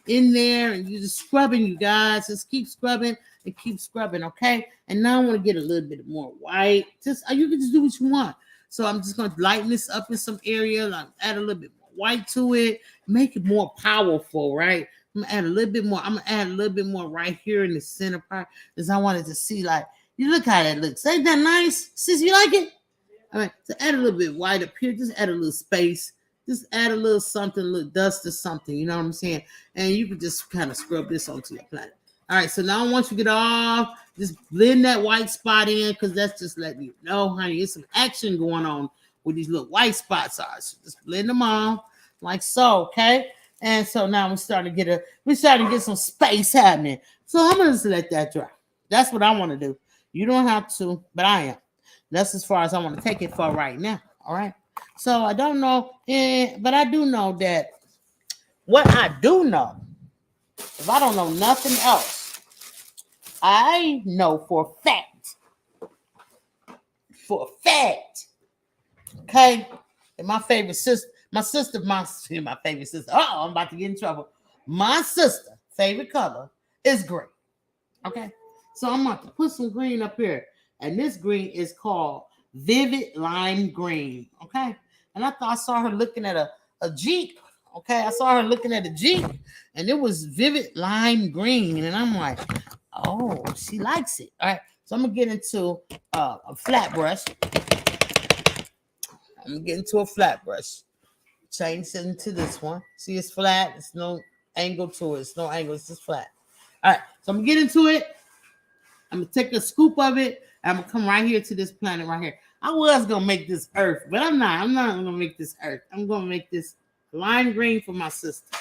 in there. And you're just scrubbing, you guys. Just keep scrubbing and keep scrubbing, okay? And now I want to get a little bit more white. Just you can just do what you want. So I'm just going to lighten this up in some area. Like add a little bit more white to it. Make it more powerful, right? I'm going to add a little bit more. I'm going to add a little bit more right here in the center part because I wanted to see, like, you look how that looks. Ain't that nice? Sis, you like it? All right, so add a little bit white up here. Just add a little space. Just add a little something, a little dust or something. You know what I'm saying? And you can just kind of scrub this onto your planet. All right, so now once you get off, just blend that white spot in because that's just letting you know, honey, there's some action going on with these little white spots are. So just blend them on like so, okay? And so now we're starting to get some space happening. So I'm gonna just let that dry. That's what I want to do. You don't have to, but I am. That's as far as I want to take it for right now. All right. So I don't know, but I do know that what I do know, if I don't know nothing else, I know for a fact, okay, and my favorite sister, my favorite sister, I'm about to get in trouble. My sister, favorite color is green, okay? So I'm about to put some green up here, and this green is called Vivid Lime Green, okay? And I thought I saw her looking at a Jeep, okay? I saw her looking at a Jeep, and it was Vivid Lime Green, and I'm like, oh, she likes it. All right, so I'm going to get into a flat brush. I'm going to get into a flat brush. Change it into this one. See, it's flat. It's no angle to it. It's no angle. It's just flat. All right, so I'm going to get into it. I'm going to take a scoop of it. And I'm going to come right here to this planet right here. I was going to make this earth, but I'm not. I'm not going to make this earth. I'm going to make this lime green for my sister.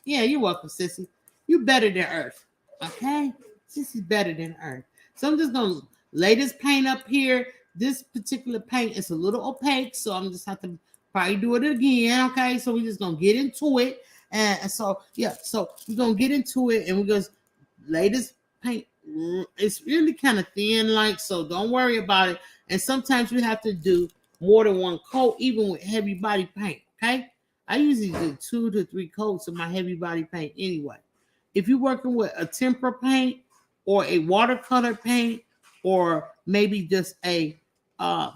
Yeah, you're welcome, sissy. You better than earth, okay? Sissy's better than earth. So I'm just going to lay this paint up here. This particular paint is a little opaque, so I'm just have to probably do it again, okay? So we're just going to get into it. And so, yeah, so we're going to get into it, and we're going to lay this paint it's really kind of thin, like, so don't worry about it. And sometimes you have to do more than one coat, even with heavy body paint. Okay, I usually do 2 to 3 coats of my heavy body paint anyway. If you're working with a tempera paint or a watercolor paint, or maybe just a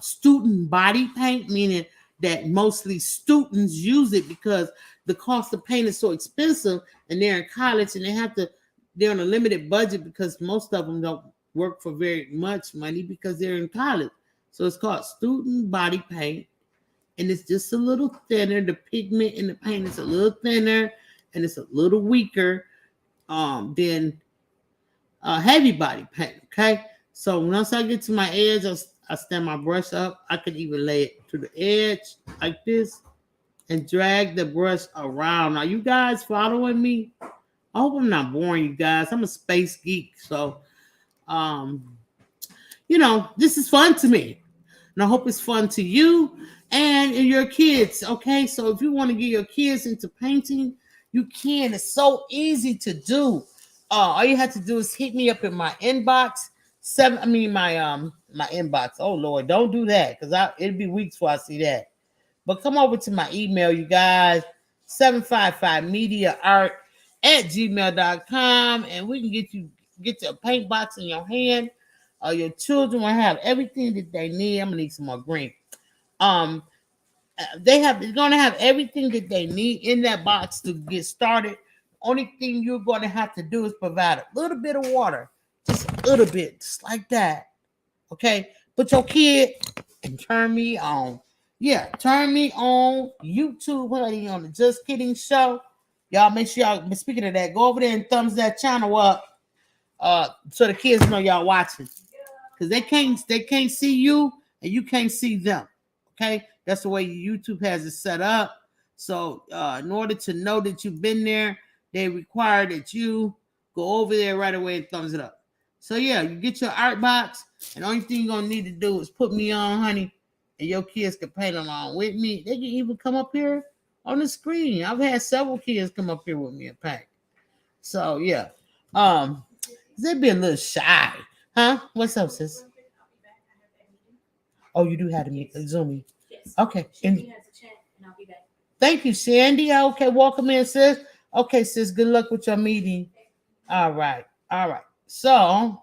student body paint, meaning that mostly students use it because the cost of paint is so expensive, and they're in college and they're on a limited budget because most of them don't work for very much money because they're in college. So it's called student body paint, and it's just a little thinner. The pigment in the paint is a little thinner, and it's a little weaker than heavy body paint. Okay, so once I get to my edge, I stand my brush up. I can even lay it to the edge like this and drag the brush around. Now, you guys following me? I hope I'm not boring you guys. I'm a space geek, so this is fun to me, and I hope it's fun to you and your kids. Okay, so if you want to get your kids into painting, you can. It's so easy to do. All you have to do is hit me up in my inbox. My inbox. Oh Lord, don't do that because it'll be weeks before I see that. But come over to my email, you guys, 755mediaart@gmail.com, and we can get your paint box in your hand. Your children will have everything that they need. I'm gonna need some more green. They're gonna have everything that they need in that box to get started. Only thing you're gonna have to do is provide a little bit of water, just a little bit, just like that. Okay, put your kid and turn me on. Yeah, turn me on YouTube, honey, on the Just Kidding show. Y'all make sure y'all, speaking of that, go over there and thumbs that channel up so the kids know y'all watching. Because they can't see you and you can't see them. Okay, that's the way YouTube has it set up. So in order to know that you've been there, they require that you go over there right away and thumbs it up. So yeah, you get your art box, and the only thing you're gonna need to do is put me on, honey, and your kids can paint along with me. They can even come up here on the screen. I've had several kids come up here with me and paint. So yeah, they be a little shy, huh? What's up, sis? Oh, you do have to meet Zoom me. Yes. Okay. And has a chat, and I'll be back. Thank you, Sandy. Okay, welcome in, sis. Okay, sis. Good luck with your meeting. All right. So,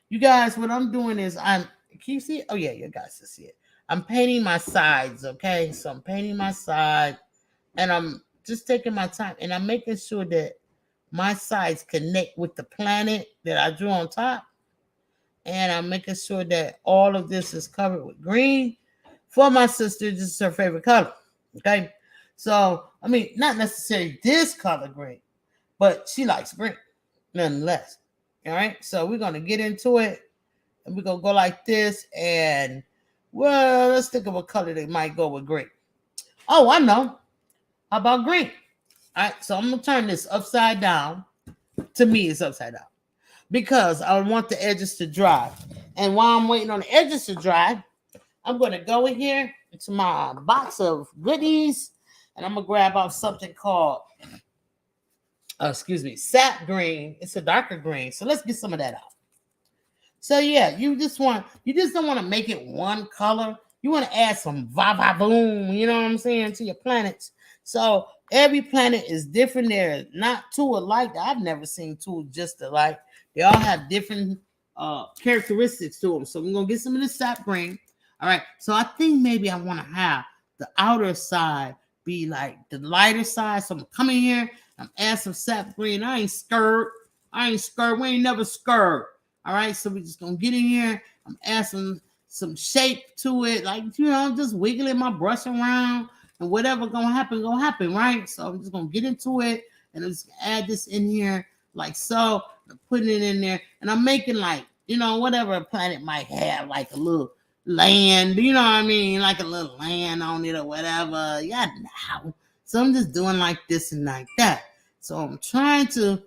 you guys, what I'm doing is can you see it? Oh yeah, you guys can see it. I'm painting my sides. Okay, so I'm painting my side, and I'm just taking my time, and I'm making sure that my sides connect with the planet that I drew on top. And I'm making sure that all of this is covered with green. For my sister, this is her favorite color. Okay. So, I mean, not necessarily this color green, but she likes green nonetheless. All right. So we're going to get into it, and we're going to go like this. And, well, let's think of a color that might go with green. Oh, I know. How about green? All right. So I'm going to turn this upside down. To me, it's upside down, because I want the edges to dry. And while I'm waiting on the edges to dry, I'm going to go in here into my box of goodies, and I'm going to grab out something called, sap green. It's a darker green. So let's get some of that out. So yeah, you just don't want to make it one color. You want to add some va-va-boom, you know what I'm saying, to your planets. So every planet is different. They're not two alike. I've never seen two just alike. They all have different characteristics to them. So we're going to get some of the sap green. All right. So I think maybe I want to have the outer side be like the lighter side. So I'm coming here. I'm adding some sap green. I ain't scared. We ain't never scared. All right. So we're just going to get in here. I'm adding some shape to it. Like, just wiggling my brush around. And whatever gonna happen, right? So I'm just gonna get into it, and I'm just gonna add this in here like so. I'm putting it in there, and I'm making like, whatever a planet might have, like a little land, you know what I mean? Like a little land on it or whatever. Yeah, now. So I'm just doing like this and like that. So I'm trying to,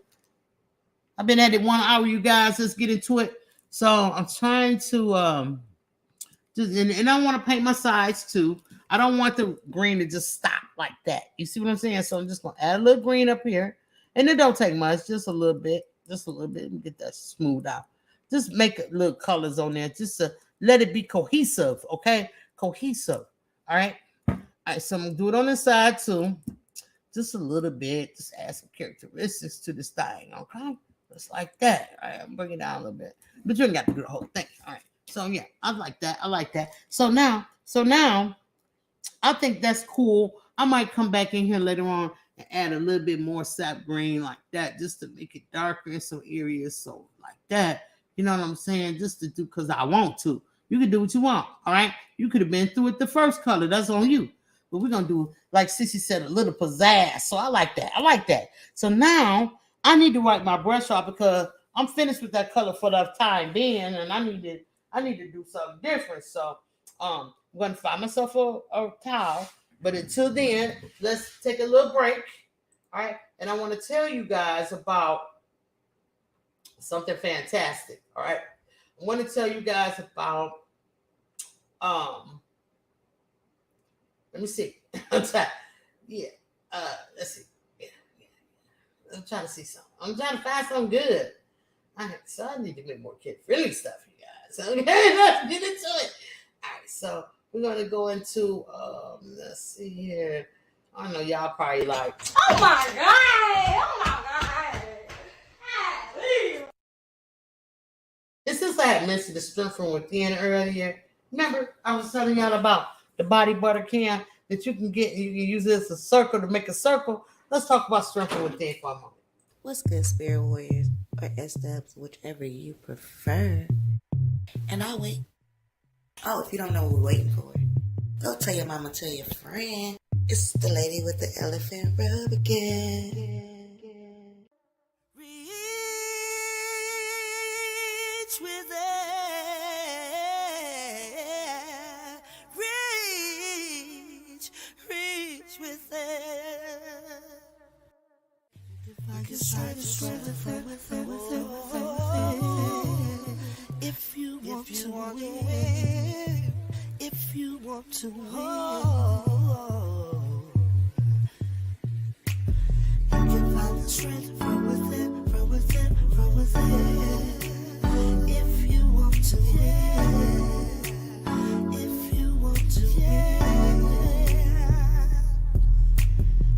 I've been at it 1 hour, you guys. Let's get into it. So I'm trying to, and I want to paint my sides too. I don't want the green to just stop like that. You see what I'm saying? So I'm just going to add a little green up here. And it don't take much, just a little bit. Just a little bit. Let me get that smooth out. Just make little colors on there. Just to let it be cohesive, okay? Cohesive. All right. All right. So I'm gonna do it on the side too. Just a little bit. Just add some characteristics to this thing, okay? Just like that. All right. I'm bringing it down a little bit, but you ain't got to do the whole thing. All right. So yeah, I like that. I like that. So now, I think that's cool. I might come back in here later on and add a little bit more sap green like that, just to make it darker in some areas. So like that, you know what I'm saying? Just to do because I want to. You can do what you want. All right. You could have been through it the first color. That's on you. But we're gonna do, like Sissy said, a little pizzazz. So I like that. I like that. So now I need to wipe my brush off because I'm finished with that color for the time being, and I need to do something different. So I'm gonna find myself a towel. But until then, let's take a little break. All right. And I want to tell you guys about something fantastic. All right. I want to tell you guys about let me see. Let's see. Yeah. I'm trying to see something. I'm trying to find something good. So I need to make more kid-friendly stuff, you guys. Okay, let's get into it. All right, so we're gonna go into let's see here. I know y'all probably like, Oh my God! this is I had mentioned the strength from within earlier. Remember, I was telling y'all about the body butter can that you can get. You can use it as a circle to make a circle. Let's talk about strength from within for a moment. What's good, Spirit Warriors, or S-Dubs, whichever you prefer. And I'll wait. Oh, if you don't know what we're waiting for, go tell your mama, tell your friend. It's the lady with the elephant rub again. Reach with it. Reach with it. If I can try to sweat with it. If you want to win. If you want to win. You can find the strength from within, from within, from within. If you want to win. If you want to win.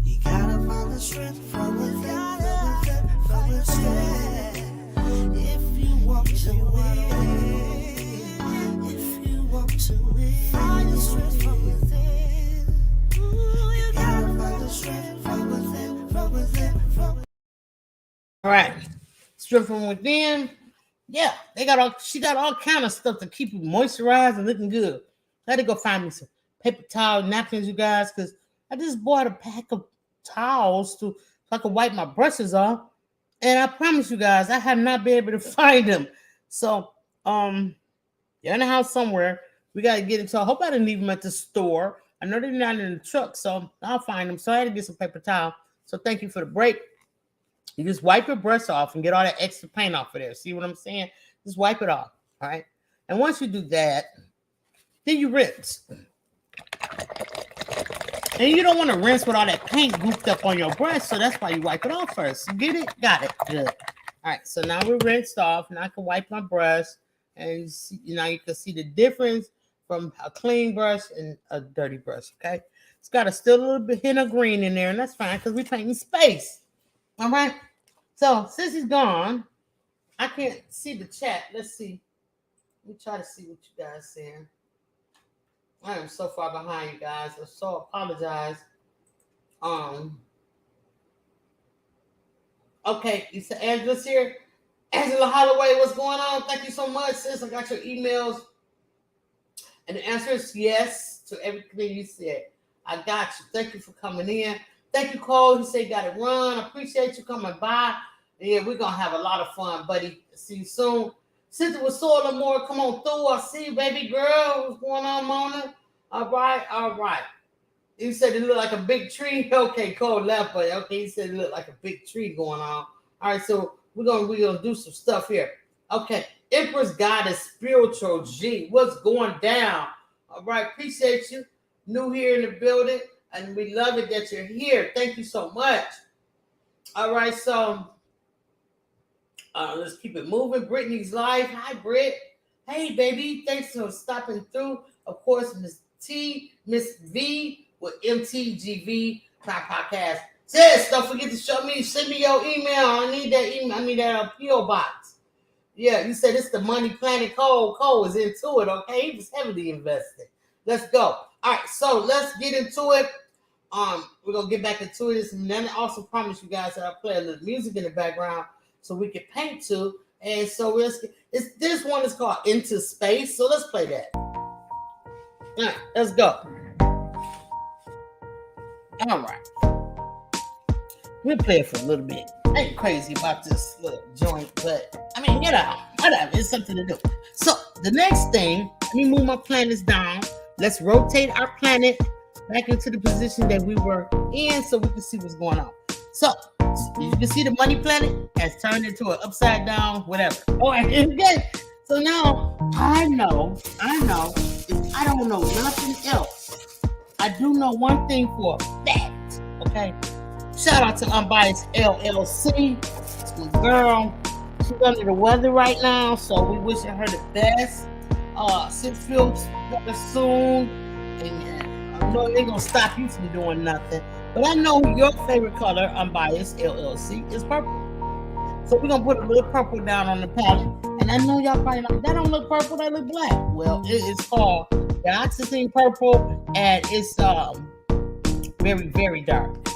You gotta find the strength from within, from within. If you want to win. If you want to win. Find the strength from within. Ooh, you gotta find the strength from within, from within, from within. All right, strength from within. Yeah, she got all kind of stuff to keep you moisturized and looking good. I had to go find me some paper towel napkins, you guys, because I just bought a pack of towels so I could wipe my brushes off. And I promise you guys, I have not been able to find them. So, they're in the house somewhere. We got to get them. So I hope I didn't leave them at the store. I know they're not in the truck, so I'll find them. So I had to get some paper towel. So thank you for the break. You just wipe your brush off and get all that extra paint off of there. See what I'm saying? Just wipe it off, all right? And once you do that, then you rinse. And you don't want to rinse with all that paint gooped up on your brush, so that's why you wipe it off first. Get it? Got it. Good. All right, so now we're rinsed off, and I can wipe my brush, and now you can see the difference from a clean brush and a dirty brush, okay? It's got still a little bit hint of green in there, and that's fine because we're painting space. All right? So, since he's gone, I can't see the chat. Let's see. Let me try to see what you guys saying. I am so far behind, you guys. I so apologize. Okay, you said Angela's here. Angela Holloway, what's going on? Thank you so much, sis. I got your emails. And the answer is yes to everything you said. I got you. Thank you for coming in. Thank you, Cole. He said you got it run. I appreciate you coming by. Yeah, we're going to have a lot of fun, buddy. See you soon. Cynthia with Soil and More, come on through. I see you, baby girl. What's going on, Mona? All right, all right. You said it looked like a big tree. Okay, Cole left, but okay, he said it looked like a big tree going on. All right, so we're gonna do some stuff here. Okay, Empress Goddess Spiritual G, what's going down? All right, appreciate you. New here in the building, and we love it that you're here. Thank you so much. All right, so Let's keep it moving. Brittany's live. Hi, Britt. Hey, baby. Thanks for stopping through. Of course, Miss T, Miss V with MTGV podcast. Sis, don't forget to send me your email. I need that email. I need that PO box. Yeah, you said it's the Money Planet Cole. Cole is into it, okay? He was heavily invested. Let's go. All right, so let's get into it. We're gonna get back into this, and then I also promise you guys that I'll play a little music in the background so we can paint to. And so this one is called Into Space. So let's play that. All right, let's go. All right. We'll play it for a little bit. I ain't crazy about this little joint, but I mean, whatever. It's something to do. So the next thing, let me move my planets down. Let's rotate our planet back into the position that we were in so we can see what's going on. So you can see the money planet has turned into an upside down, whatever. All right, okay. So now I know if I don't know nothing else, I do know one thing for a fact, okay? Shout out to Unbiased LLC. It's my girl. She's under the weather right now, so we wishing her the best. Since feels better soon, and I know it ain't gonna stop you from doing nothing. But I know your favorite color, Unbiased LLC, is purple. So we're gonna put a little purple down on the palette. And I know y'all probably like, that don't look purple, that look black. Well, it is called dioxazine purple, and it's very, very dark.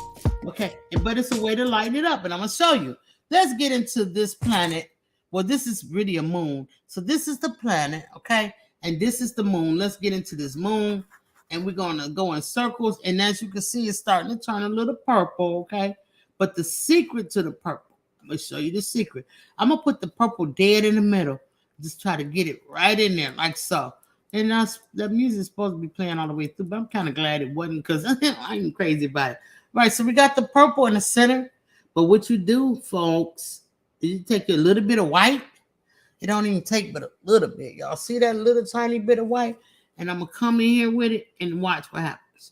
Okay, but it's a way to lighten it up, and I'm gonna show you. Let's get into this planet. Well, this is really a moon. So this is the planet, okay? And this is the moon. Let's get into this moon, and we're gonna go in circles. And as you can see, it's starting to turn a little purple, okay? But the secret to the purple, I'm gonna show you the secret. I'm gonna put the purple dead in the middle. Just try to get it right in there, like so. And the music's supposed to be playing all the way through, but I'm kind of glad it wasn't because I ain't crazy about it. Right, so we got the purple in the center, but what you do, folks, is you take a little bit of white. It don't even take but a little bit. Y'all see that little tiny bit of white? And I'm going to come in here with it and watch what happens.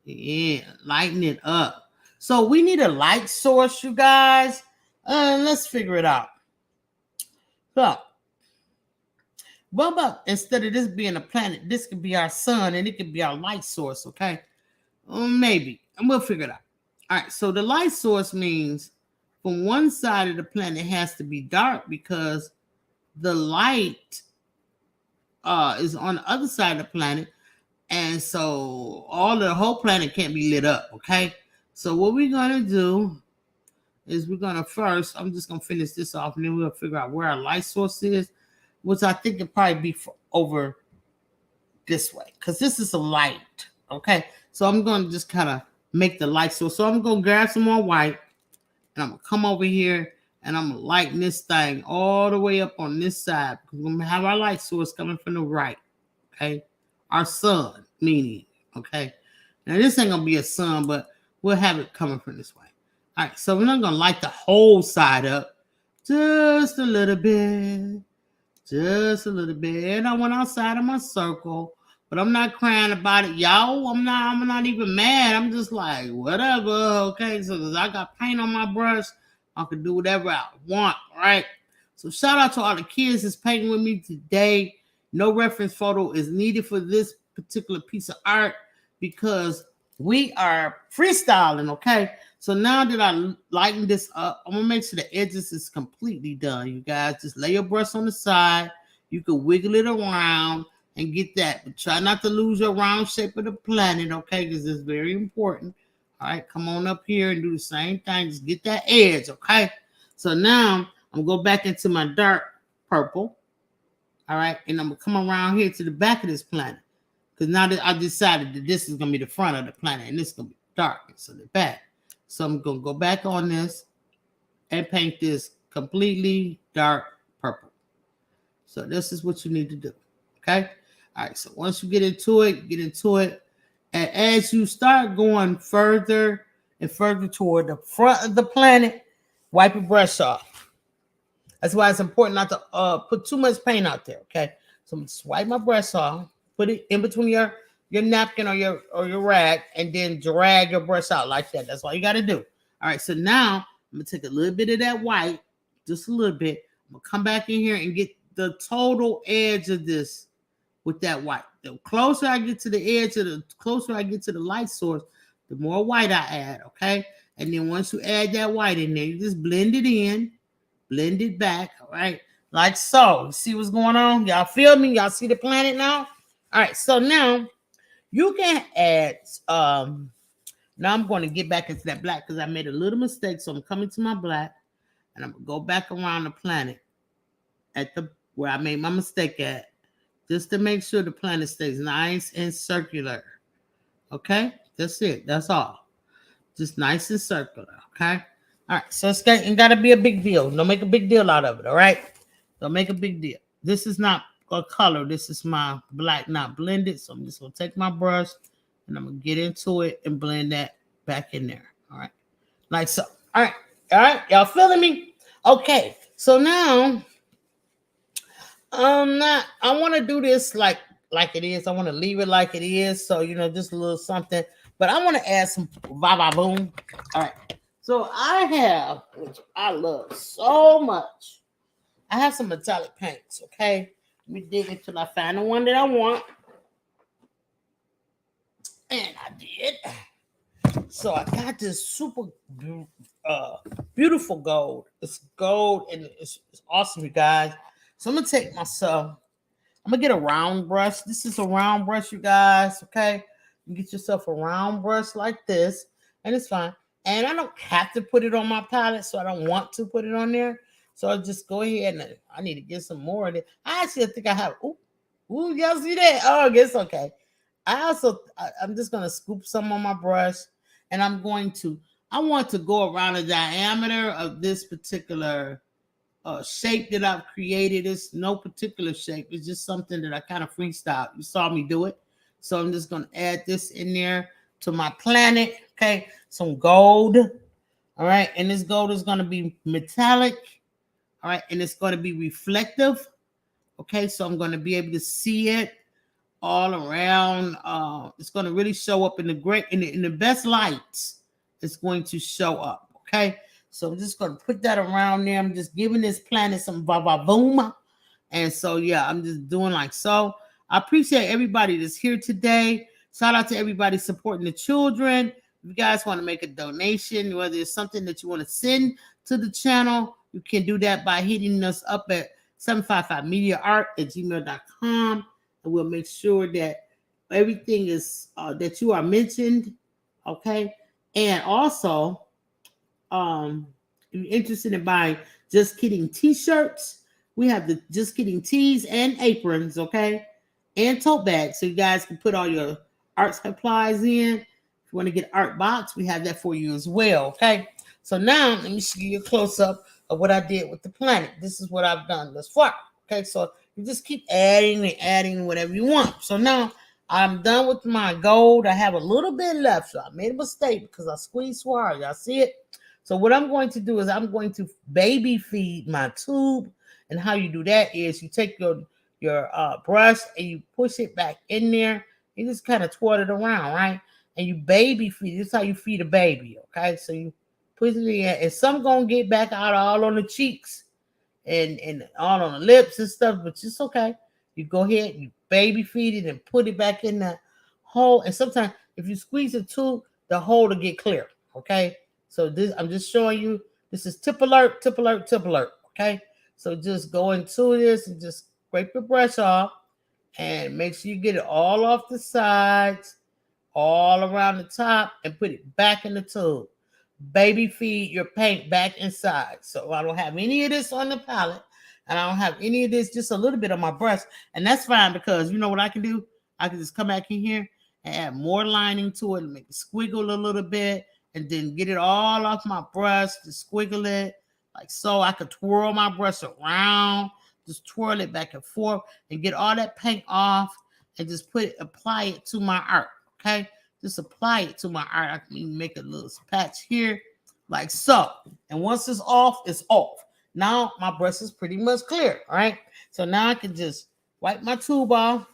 Yeah, lighten it up. So we need a light source, you guys. Let's figure it out. So, well, but instead of this being a planet, this could be our sun, and it could be our light source, okay? Maybe. And we'll figure it out. All right. So the light source means from one side of the planet has to be dark because the light is on the other side of the planet. And so the whole planet can't be lit up. Okay. So what we're going to do is we're going to first, I'm just going to finish this off, and then we'll figure out where our light source is, which I think it'll probably be over this way because this is a light. Okay. So I'm going to just kind of make the light source. So I'm going to grab some more white, and I'm going to come over here, and I'm going to lighten this thing all the way up on this side. We're going to have our light source coming from the right, okay? Our sun, meaning, okay? Now, this ain't going to be a sun, but we'll have it coming from this way. All right, so we're not going to light the whole side up. Just a little bit. Just a little bit. And I went outside of my circle. But I'm not crying about it, y'all. I'm not even mad. I'm just like, whatever, okay? So because I got paint on my brush, I can do whatever I want, right? So shout out to all the kids that's painting with me today. No reference photo is needed for this particular piece of art because we are freestyling, okay? So now that I lighten this up, I'm going to make sure the edges is completely done, you guys. Just lay your brush on the side. You can wiggle it around and get that, but try not to lose your round shape of the planet, okay? Because it's very important. All right, come on up here and do the same thing. Just get that edge, okay? So now I'm going to go back into my dark purple, all right? And I'm going to come around here to the back of this planet because now that I decided that this is going to be the front of the planet and this is going to be dark, so the back. So I'm going to go back on this and paint this completely dark purple. So this is what you need to do, okay? All right, so once you get into it. And as you start going further and further toward the front of the planet, wipe your brush off. That's why it's important not to put too much paint out there, okay? So I'm just wipe my brush off, put it in between your napkin or your rag, and then drag your brush out like that. That's all you got to do. All right, so now I'm going to take a little bit of that white, just a little bit. I'm gonna come back in here and get the total edge of this with that white. The closer I get to the edge, the closer I get to the light source, the more white I add, okay? And then once you add that white in there, you just blend it in, blend it back, all right? Like so. You see what's going on? Y'all feel me? Y'all see the planet now? All right, so now you can add, now I'm going to get back into that black because I made a little mistake. So I'm coming to my black and I'm going to go back around the planet at the where I made my mistake at, just to make sure the planet stays nice and circular. Okay, that's it. That's all. Just nice and circular. Okay. All right. So it's got to be a big deal. Don't make a big deal out of it. All right. Don't make a big deal. This is not a color. This is my black, not blended. So I'm just gonna take my brush and I'm gonna get into it and blend that back in there. All right. Like so. All right. All right. Y'all feeling me? Okay. So now I want to do this like it is. I want to leave it like it is. So, you know, just a little something. But I want to add some boom. All right. So I have, which I love so much, I have some metallic paints. Okay. Let me dig until I find the one that I want. And I did. So I got this super beautiful gold. It's gold and it's awesome, you guys. So I'm gonna take myself. I'm gonna get a round brush. This is a round brush, you guys. Okay, you get yourself a round brush like this, and it's fine. And I don't have to put it on my palette, so I don't want to put it on there. So I'll just go ahead and I need to get some more of it. I actually think I have. Ooh, y'all see that? Oh, it's okay. I'm just gonna scoop some on my brush, and I want to go around the diameter of this particular shape that I've created. It's no particular shape. It's just something that I kind of freestyle. You saw me do it. So I'm just going to add this in there to my planet. Okay. Some gold. All right. And this gold is going to be metallic. All right. And it's going to be reflective. Okay. So I'm going to be able to see it all around. It's going to really show up in the best lights. It's going to show up. Okay. So I'm just going to put that around there. I'm just giving this planet some boom. And so, yeah, I'm just doing like so. I appreciate everybody that's here today. Shout out to everybody supporting the children. If you guys want to make a donation, whether it's something that you want to send to the channel, you can do that by hitting us up at 755mediaart@gmail.com. And we'll make sure that everything is that you are mentioned. Okay. And also, if you're interested in buying Just Kidding t-shirts, we have the Just Kidding tees and aprons, okay, and tote bags, so you guys can put all your art supplies in. If you want to get art box, we have that for you as well. Okay, so now let me show you a close-up of what I did with the planet. This is what I've done thus far. Okay, so you just keep adding and adding whatever you want. So now I'm done with my gold. I have a little bit left, so I made a mistake because I squeezed so hard. Y'all see it? So what I'm going to do is I'm going to baby feed my tube. And how you do that is you take your brush and you push it back in there. You just kind of twirl it around, right? And you baby feed. This is how you feed a baby, okay? So you put it in, and some going to get back out all on the cheeks and all on the lips and stuff, but it's okay. You go ahead, you baby feed it and put it back in the hole. And sometimes if you squeeze it too, the hole will get clear, okay? So this, I'm just showing you, this is tip alert, tip alert, tip alert, okay? So just go into this and just scrape your brush off and make sure you get it all off the sides, all around the top, and put it back in the tube. Baby feed your paint back inside. So I don't have any of this on the palette, and I don't have any of this, just a little bit on my brush, and that's fine because you know what I can do? I can just come back in here and add more lining to it and make it squiggle a little bit, and then get it all off my brush, to squiggle it like so. I could twirl my brush around, just twirl it back and forth and get all that paint off and just apply it to my art, okay? Just apply it to my art. I can even make a little patch here like so. And once it's off, it's off. Now my brush is pretty much clear, all right? So now I can just wipe my tube off,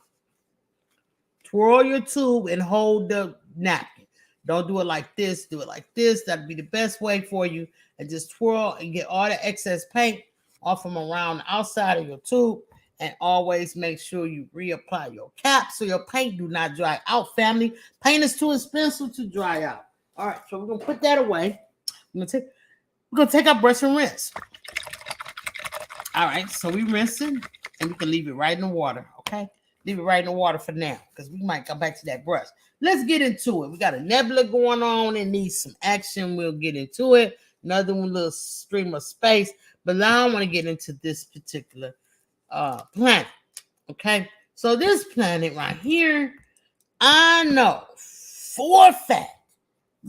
twirl your tube and hold the napkin. Don't do it like this. Do it like this. That'd be the best way for you. And just twirl and get all the excess paint off from around the outside of your tube. And always make sure you reapply your cap so your paint do not dry out, family. Paint is too expensive to dry out. All right, so we're going to put that away. We're going to take our brush and rinse. All right, so we rinsing, and we can leave it right in the water, okay? Leave it right in the water for now, because we might come back to that brush. Let's get into it. We got a nebula going on. It needs some action. We'll get into it. Another one, little stream of space. But now I want to get into this particular planet, okay? So this planet right here, I know for a fact,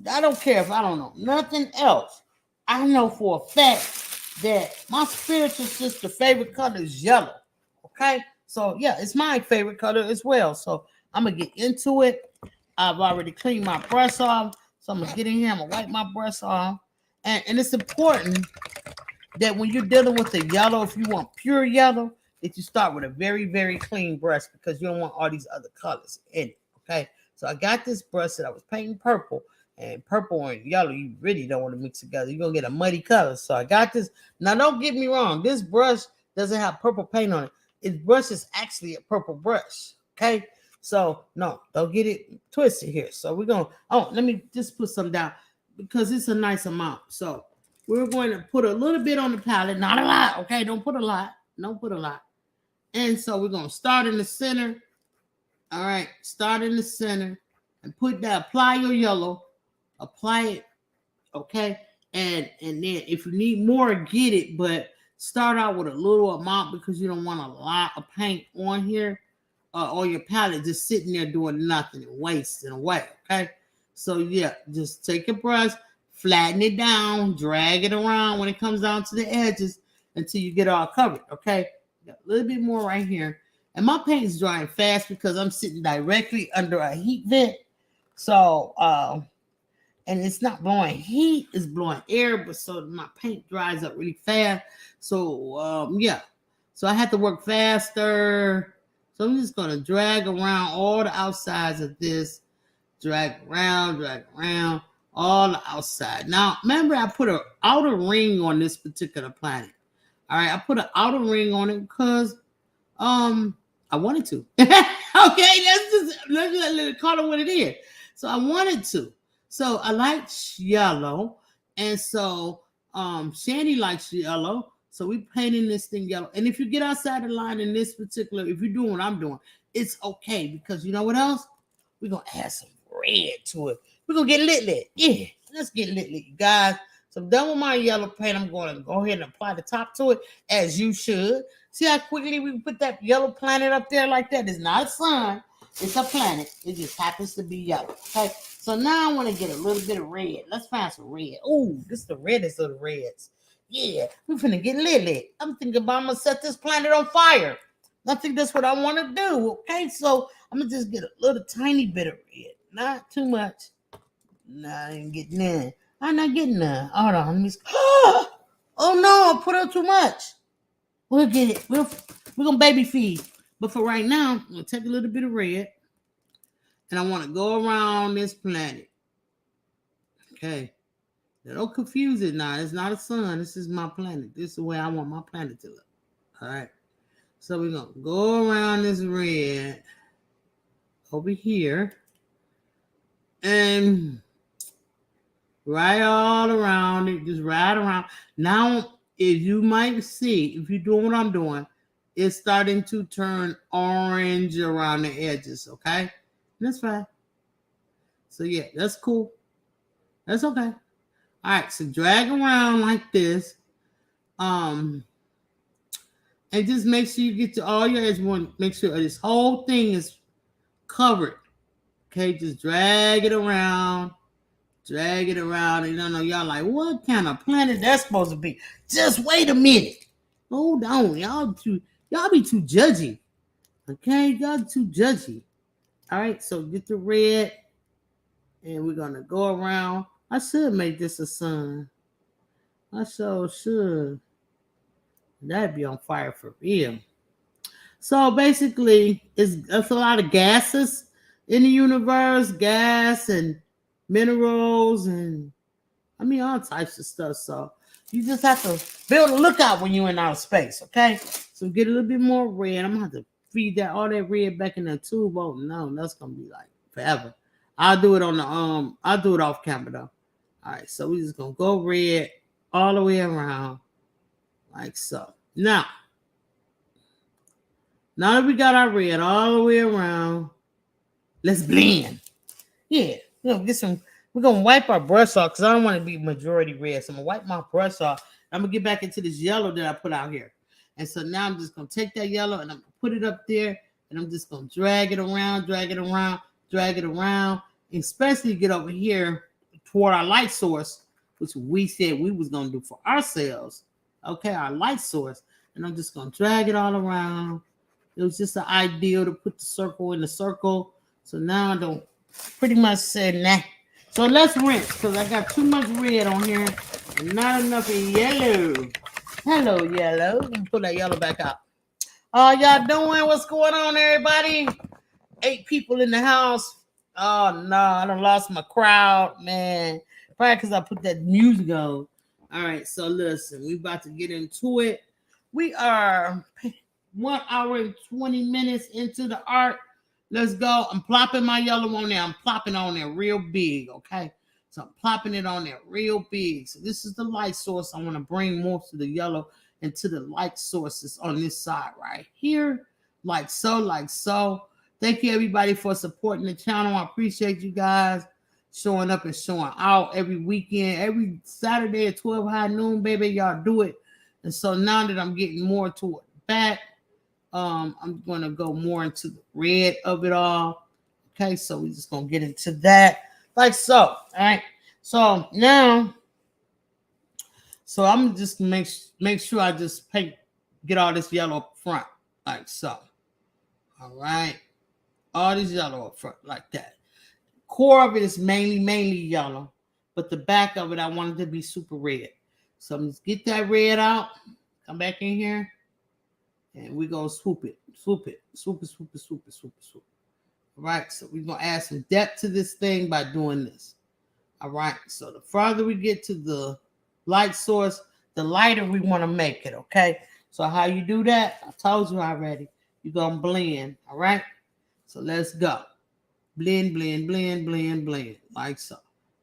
I don't care if I don't know nothing else. I know for a fact that my spiritual sister's favorite color is yellow. Okay, so yeah, it's my favorite color as well. So I'm gonna get into it. I've already cleaned my brush off, so I'm gonna get in here. I'm gonna wipe my brush off, and it's important that when you're dealing with the yellow, if you want pure yellow, that you start with a very, very clean brush because you don't want all these other colors in it. Okay, so I got this brush that I was painting purple. And purple and yellow, you really don't want to mix together. You're going to get a muddy color. So I got this. Now, don't get me wrong. This brush doesn't have purple paint on it. This brush is actually a purple brush. Okay? So, no, don't get it twisted here. So we're going to, let me just put some down because it's a nice amount. So we're going to put a little bit on the palette. Not a lot. Okay? Don't put a lot. Don't put a lot. And so we're going to start in the center. All right? Start in the center and put that, apply your yellow. Apply it, okay, and then if you need more, get it, but start out with a little amount because you don't want a lot of paint on here or your palette just sitting there doing nothing and wasting away, okay? So yeah, just take your brush, flatten it down, drag it around when it comes down to the edges until you get it all covered, okay? Got a little bit more right here, and my paint is drying fast because I'm sitting directly under a heat vent, so and it's not blowing heat, it's blowing air, but so my paint dries up really fast. So, yeah. So I have to work faster. So I'm just going to drag around all the outsides of this. Drag around, all the outside. Now, remember I put an outer ring on this particular planet. All right, I put an outer ring on it because I wanted to. Okay, let's call it what it is. So I wanted to. So I like yellow, and so Shandy likes yellow. So we painting this thing yellow. And if you get outside the line in this particular, if you're doing what I'm doing, it's okay because you know what else? We're gonna add some red to it. We're gonna get lit. Yeah, let's get lit, you guys. So I'm done with my yellow paint. I'm going to go ahead and apply the top to it as you should. See how quickly we put that yellow planet up there like that? It's not a sun. It's a planet. It just happens to be yellow. Okay. So now I want to get a little bit of red. Let's find some red. Oh, this is the reddest of the reds. Yeah, we're finna get lit. I'm thinking about I'm gonna set this planet on fire. I think that's what I want to do. Okay, so I'm gonna just get a little tiny bit of red. Not too much. Nah, I ain't getting none. I'm not getting none. Hold on. Let me oh no, I put out too much. We'll get it. We're gonna baby feed. But for right now, I'm gonna take a little bit of red. And I want to go around this planet. Okay. Now, don't confuse it now. It's not a sun. This is my planet. This is the way I want my planet to look. All right. So we're going to go around this red over here. And right all around it. Just right around. Now, if you might see, if you're doing what I'm doing, it's starting to turn orange around the edges. Okay. That's fine. So yeah, that's cool. That's okay. All right, so drag around like this. And just make sure you get to all your edges. Make sure this whole thing is covered. Okay, just drag it around. And you know, y'all like, what kind of planet that's supposed to be? Just wait a minute. Hold on. Y'all be too judgy. Okay, y'all too judgy. All right, so get the red, and we're gonna go around. I should make this a sun. I sure should. That'd be on fire for real. So basically, it's a lot of gases in the universe, gas and minerals and I mean all types of stuff. So you just have to build a lookout when you're in outer space, okay? So get a little bit more red. I'm gonna have to feed that all that red back in the tube. Oh no, that's gonna be like forever. I'll do it on the I'll do it off camera though. All right, so we're just gonna go red all the way around like so. Now that we got our red all the way around, let's blend. Yeah, we're gonna wipe our brush off because I don't want to be majority red. So I'm gonna wipe my brush off. I'm gonna get back into this yellow that I put out here. And so now I'm just gonna take that yellow and I'm gonna put it up there and I'm just gonna drag it around, especially get over here toward our light source, which we said we was gonna do for ourselves. Okay, our light source. And I'm just gonna drag it all around. It was just an ideal to put the circle in the circle. So now I don't pretty much say nah. So let's rinse because I got too much red on here and not enough of yellow. Hello, yellow. Let me pull that yellow back out. Y'all doing? What's going on, everybody? 8 people in the house. Oh no, I done lost my crowd, man. Probably because I put that music on. All right, so listen, we about to get into it. We are 1 hour and 20 minutes into the art. Let's go. I'm plopping my yellow on there. I'm plopping on there real big, okay? So I'm plopping it on there real big. So this is the light source. I want to bring more to the yellow and to the light sources on this side right here. Like so, like so. Thank you, everybody, for supporting the channel. I appreciate you guys showing up and showing out every weekend, every Saturday at 12 high noon, baby. Y'all do it. And so now that I'm getting more toward the back, I'm going to go more into the red of it all. Okay, so we're just going to get into that like so. All right. So now, so I'm just make sure I just get all this yellow up front like so. All right. All this yellow up front like that. Core of it is mainly yellow, but the back of it, I want it to be super red. So I'm just get that red out. Come back in here. And we're going to swoop it. All right, so we're going to add some depth to this thing by doing this. All right, so the farther we get to the light source, the lighter we want to make it, okay? So how you do that, I told you already. You're going to blend, all right? So let's go. Blend, like so.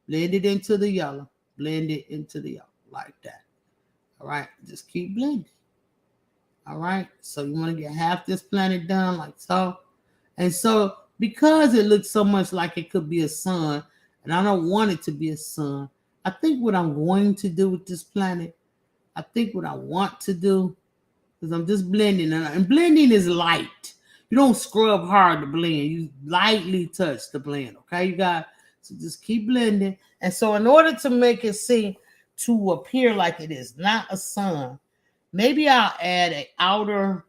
Blend it into the yellow. Blend it into the yellow, like that. All right, just keep blending. All right, so you want to get half this planet done like so. And so because it looks so much like it could be a sun, and I don't want it to be a sun, I think what I'm going to do with this planet, because I'm just blending. And blending is light. You don't scrub hard to blend. You lightly touch the blend, okay? You got to just keep blending. And so in order to make it seem to appear like it is not a sun, maybe I'll add an outer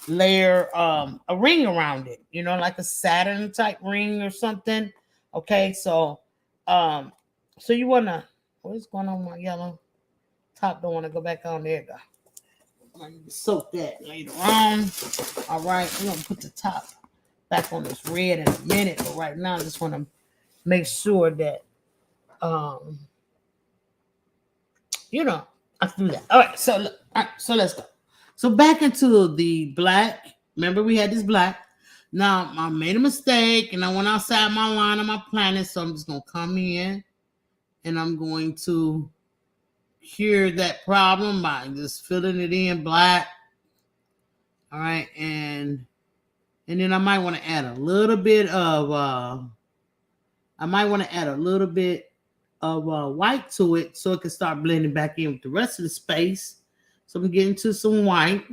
layer, a ring around it, you know, like a Satin type ring or something. Okay, so so you wanna, what's going on with my yellow? Top don't want to go back on there. I'm gonna soak that later on. All right, we're gonna put the top back on this red in a minute, but right now I just want to make sure that you know, I can do that. All right, so look, all right, so let's go. So back into the black. Remember we had this black. Now I made a mistake and I went outside my line of my planet, so I'm just gonna come in and I'm going to cure that problem by just filling it in black. All right, and then I might want to add a little bit of white to it so it can start blending back in with the rest of the space. So I'm getting to some white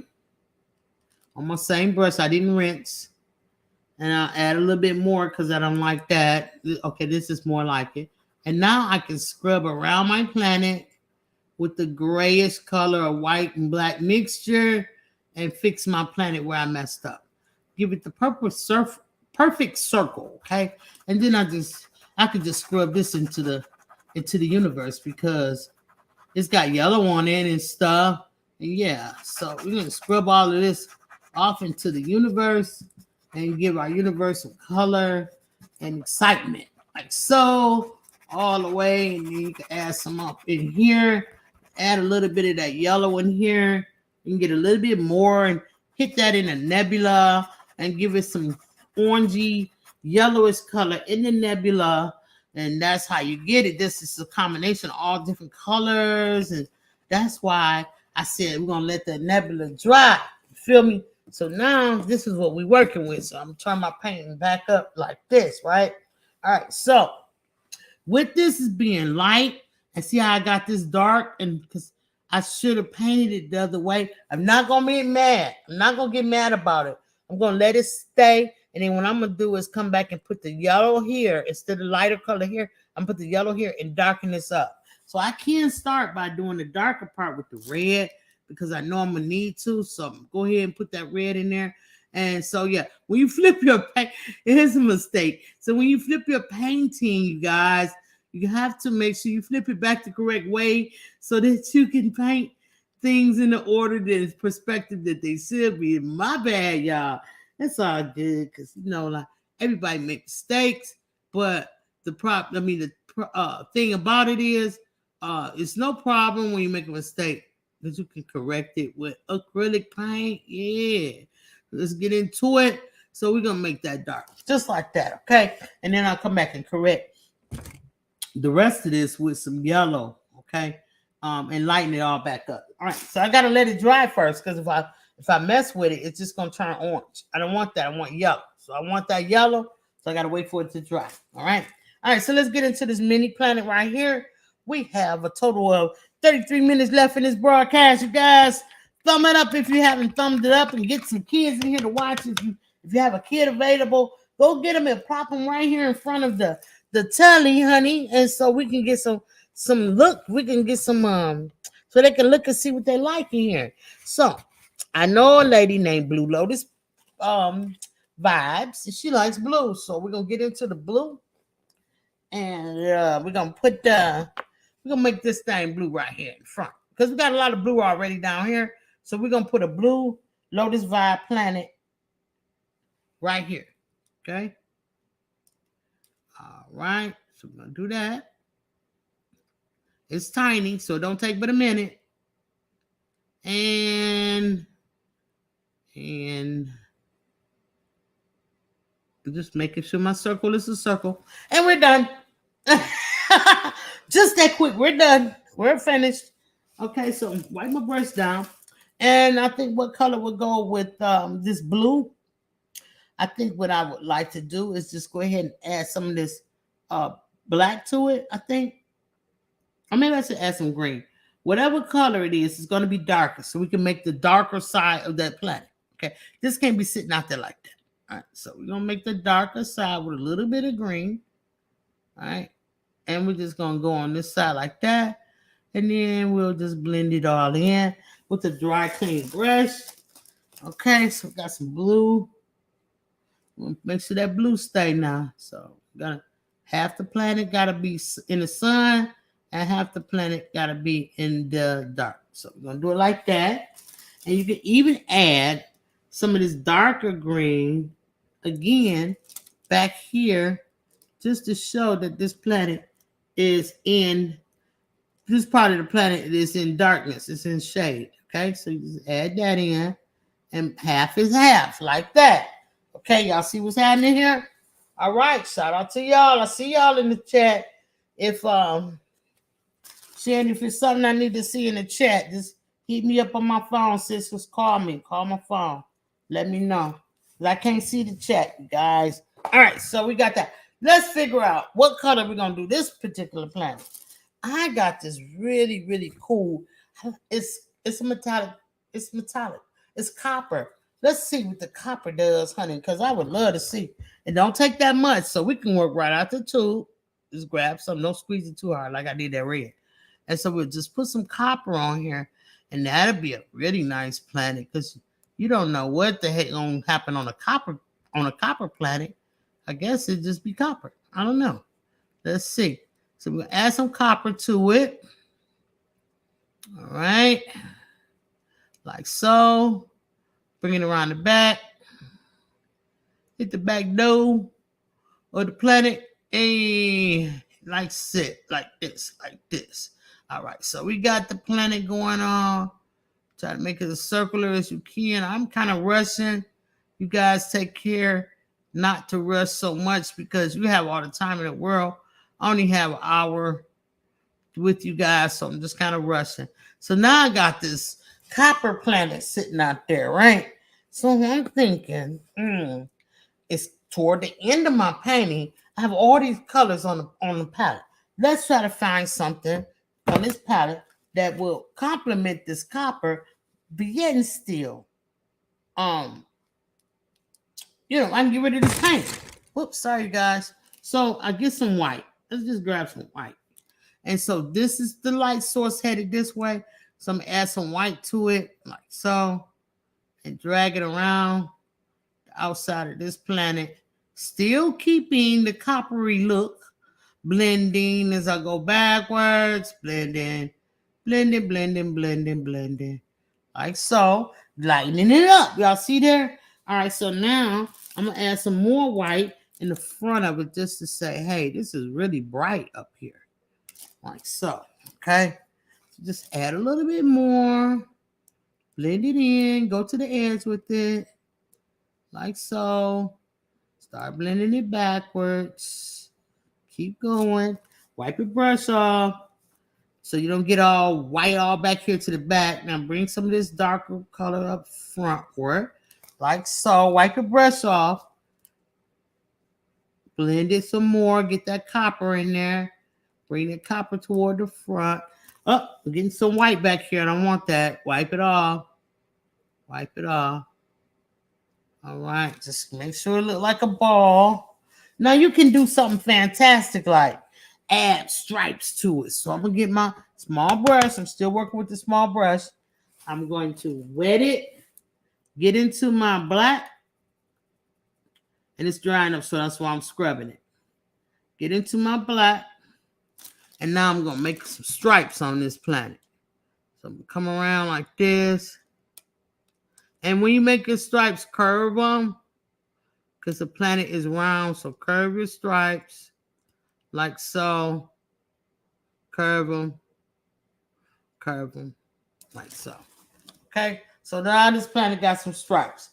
on my same brush. I didn't rinse. And I'll add a little bit more because I don't like that. Okay, this is more like it. And now I can scrub around my planet with the grayish color of white and black mixture and fix my planet where I messed up. Give it the perfect circle, okay? And then I could just scrub this into the universe because it's got yellow on it and stuff. And yeah, so we're going to scrub all of this off into the universe and give our universe some color and excitement. Like so. all the way, and then you can add some up in here. Add a little bit of that yellow in here. You can get a little bit more and hit that in a nebula and give it some orangey, yellowish color in the nebula. And that's how you get it. This is a combination of all different colors. And that's why I said we're going to let the nebula dry. You feel me? So now this is what we're working with. So I'm turning my painting back up like this, right? All right. So with this is being light, and see how I got this dark, and because I should have painted it the other way. I'm not going to be mad. I'm not going to get mad about it. I'm going to let it stay. And then what I'm going to do is come back and put the yellow here instead of lighter color here. I'm going to put the yellow here and darken this up. So I can start by doing the darker part with the red because I know I'm going to need to. So go ahead and put that red in there. And so, yeah, when you flip your paint, here's a mistake. So when you flip your painting, you guys, you have to make sure you flip it back the correct way so that you can paint things in the order that is perspective that they should be. My bad, y'all. That's all good because, you know, like everybody makes mistakes. But the thing about it is it's no problem when you make a mistake because you can correct it with acrylic paint. Yeah. Let's get into it. So we're going to make that dark just like that, okay? And then I'll come back and correct the rest of this with some yellow, okay? And lighten it all back up. All right, so I got to let it dry first because if I mess with it, it's just going to turn orange. I don't want that. I want yellow. So I want that yellow, so I got to wait for it to dry, all right? All right, so let's get into this mini planet right here. We have a total of 33 minutes left in this broadcast, you guys. Thumb it up if you haven't thumbed it up and get some kids in here to watch. If you have a kid available, go get them and prop them right here in front of the telly, honey. And so we can get some look. We can get some so they can look and see what they like in here. So I know a lady named Blue Lotus Vibes, and she likes blue. So we're gonna get into the blue, and we're gonna make this thing blue right here in front because we got a lot of blue already down here. So we're going to put a Blue Lotus Vibe planet right here, okay? All right, so we're going to do that. It's tiny, so it don't take but a minute. And just making sure my circle is a circle. And we're done. Just that quick, we're done. We're finished. Okay, so wipe my brush down. And I think what color would go with this blue? I think what I would like to do is just go ahead and add some of this black to it, I think. Or maybe I should add some green. Whatever color it is, it's going to be darker. So we can make the darker side of that planet. Okay, this can't be sitting out there like that. All right, so we're going to make the darker side with a little bit of green. All right, and we're just going to go on this side like that. And then we'll just blend it all in with a dry, clean brush. Okay, so we got some blue. We'll make sure that blue stay now. So half the planet got to be in the sun and half the planet got to be in the dark. So we're going to do it like that. And you can even add some of this darker green again back here just to show that this planet is in this part of the planet is in darkness. It's in shade. Okay, so you just add that in, and half is half, like that. Okay, y'all see what's happening here? All right, shout out to y'all. I see y'all in the chat. If Shandy, if it's something I need to see in the chat, just hit me up on my phone, sis. Just call me. Call my phone. Let me know. I can't see the chat, you guys. All right, so we got that. Let's figure out what color we're gonna do this particular planet. I got this really, really cool. It's a metallic. It's metallic. It's copper. Let's see what the copper does, honey, because I would love to see. It don't take that much, so we can work right out the tube. Just grab some. Don't squeeze it too hard like I did that red. And so we'll just put some copper on here, and that'll be a really nice planet because you don't know what the heck gonna happen on a copper planet. I guess it'd just be copper. I don't know. Let's see. So we're going to add some copper to it. All right. Like so. Bring it around the back. Hit the back door of the planet. And like sit, like this, like this. All right, so we got the planet going on. Try to make it as circular as you can. I'm kind of rushing. You guys take care not to rush so much because you have all the time in the world. I only have an hour with you guys, so I'm just kind of rushing. So now I got this copper planet sitting out there, right? So I'm thinking, it's toward the end of my painting. I have all these colors on the palette. Let's try to find something on this palette that will complement this copper, but yet and still, I can get rid of this paint. Whoops, sorry guys. So I get some white. Let's just grab some white. And so this is the light source headed this way. So I'm gonna add some white to it, like so, and drag it around the outside of this planet, still keeping the coppery look, blending as I go backwards, blending, like so, lightening it up. Y'all see there? All right, so now I'm gonna add some more white in the front of it just to say, hey, this is really bright up here, like so. Okay, so just add a little bit more, blend it in, go to the edge with it, like so. Start blending it backwards. Keep going. Wipe your brush off so you don't get all white all back here to the back. Now bring some of this darker color up frontward, like so. Wipe your brush off. Blend it some more. Get that copper in there. Bring the copper toward the front. Oh, I'm getting some white back here. I don't want that. Wipe it off. Wipe it off. All right. Just make sure it looks like a ball. Now you can do something fantastic like add stripes to it. So I'm going to get my small brush. I'm still working with the small brush. I'm going to wet it. Get into my black. And it's drying up, so that's why I'm scrubbing it. Get into my black. And now I'm going to make some stripes on this planet. So I'm going to come around like this. And when you make your stripes, curve them. Because the planet is round, so curve your stripes. Like so. Curve them. Curve them. Like so. Okay? So now this planet got some stripes.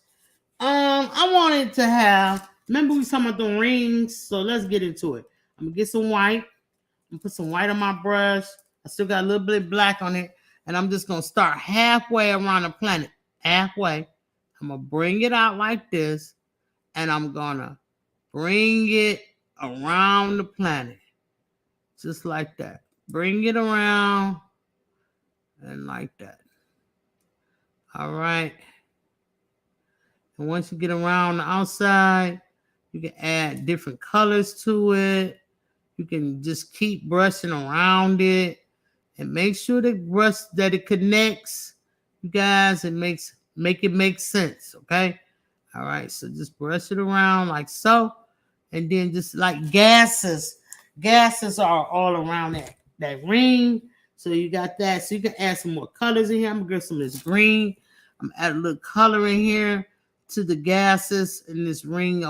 I wanted to have, remember we were talking about the rings? So let's get into it. I'm going to get some white. I'm going to put some white on my brush. I still got a little bit of black on it. And I'm just going to start halfway around the planet. Halfway. I'm going to bring it out like this. And I'm going to bring it around the planet. Just like that. Bring it around. And like that. All right. And once you get around the outside, you can add different colors to it. You can just keep brushing around it. And make sure that it connects, you guys, and make it make sense, okay? All right, so just brush it around like so. And then just like gases are all around that ring. So you got that. So you can add some more colors in here. I'm gonna get some of this green. I'm gonna add a little color in here to the gases in this ring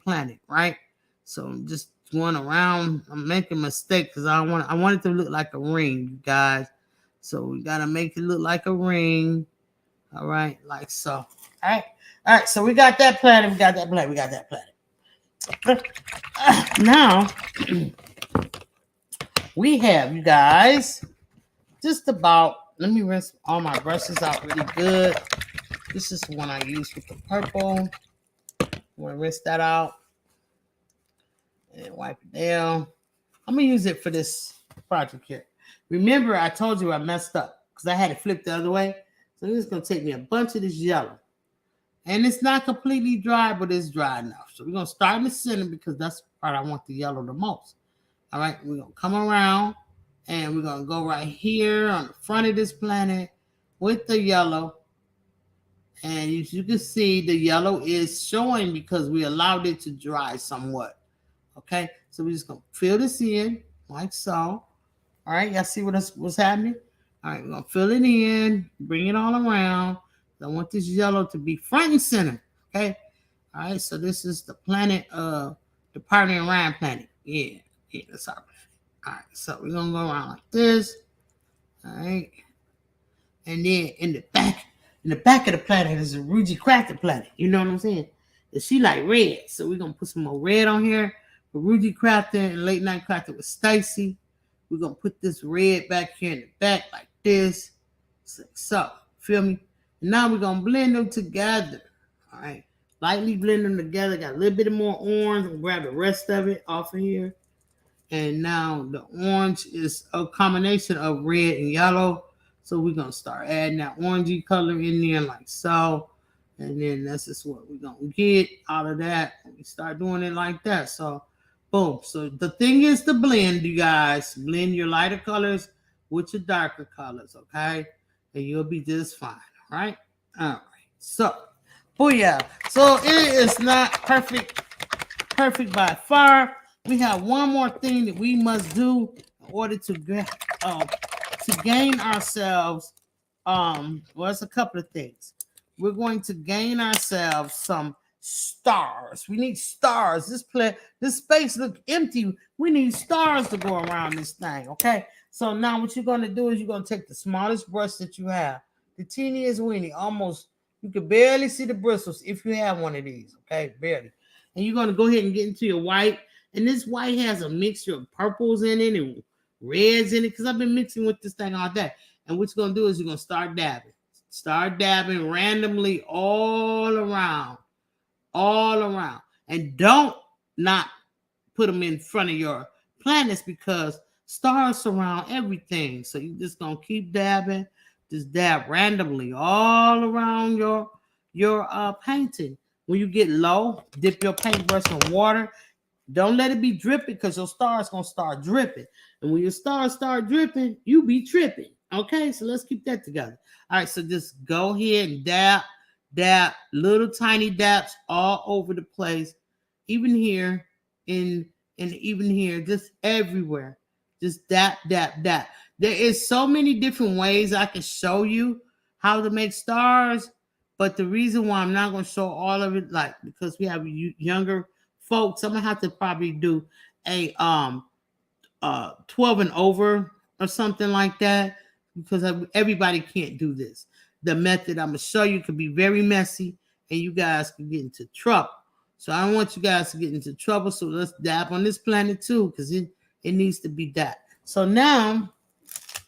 planet, right? So I'm just going around. I'm making a mistake because I want it to look like a ring, you guys. So we gotta make it look like a ring. All right, like so. All right. So we got that planet. We got that planet. Now we have, you guys, just about. Let me rinse all my brushes out really good. This is the one I use with the purple. I'm gonna rinse that out and wipe it down. I'm gonna use it for this project here. Remember, I told you I messed up because I had it flipped the other way. So this is gonna take me a bunch of this yellow. And it's not completely dry, but it's dry enough. So we're gonna start in the center because that's the part I want the yellow the most. All right, we're gonna come around and we're gonna go right here on the front of this planet with the yellow. And as you can see, the yellow is showing because we allowed it to dry somewhat. Okay, so we're just going to fill this in like so. All right, y'all see what's happening? All right, we're going to fill it in, bring it all around. I want this yellow to be front and center. Okay, all right, so this is the planet, the Party and Rhyme planet. Yeah, that's our planet. All right, so we're gonna go around like this. All right. And then in the back of the planet is a Ruji Crafted planet. You know what I'm saying? And she like red. So we're gonna put some more red on here for Ruji Crafted and Late Night Crafted with Stacy. We're gonna put this red back here in the back like this. So feel me? And now we're gonna blend them together. All right. Lightly blend them together. Got a little bit more orange. We'll grab the rest of it off of here. And now the orange is a combination of red and yellow. So we're going to start adding that orangey color in there like so. And then that's just what we're going to get out of that. We start doing it like that. So, boom. So the thing is to blend, you guys. Blend your lighter colors with your darker colors, okay? And you'll be just fine, all right? All right. So, booyah. So it is not perfect by far. We have one more thing that we must do in order to gain ourselves, well, it's a couple of things. We're going to gain ourselves some stars. We need stars. This space look empty. We need stars to go around this thing, okay? So now what you're going to do is you're going to take the smallest brush that you have, the teeniest weeny, almost, you can barely see the bristles if you have one of these, okay? Barely. And you're going to go ahead and get into your white. And this white has a mixture of purples in it and reds in it because I've been mixing with this thing all day. And what you're going to do is you're going to start dabbing. Start dabbing randomly all around. And don't not put them in front of your planets because stars surround everything. So you're just going to keep dabbing. Just dab randomly all around your painting. When you get low, dip your paintbrush in water. Don't let it be dripping because your star's going to start dripping. And when your stars start dripping, you be tripping. Okay, so let's keep that together. All right, so just go ahead and dab, little tiny dabs all over the place. Even here, and even here, just everywhere. Just dab. There is so many different ways I can show you how to make stars. But the reason why I'm not going to show all of it, like, because we have younger folks, I'm gonna have to probably do a 12 and over or something like that because everybody can't do this. The method I'm gonna show you could be very messy and you guys can get into trouble. So I don't want you guys to get into trouble. So let's dab on this planet too because it needs to be dabbed. So now,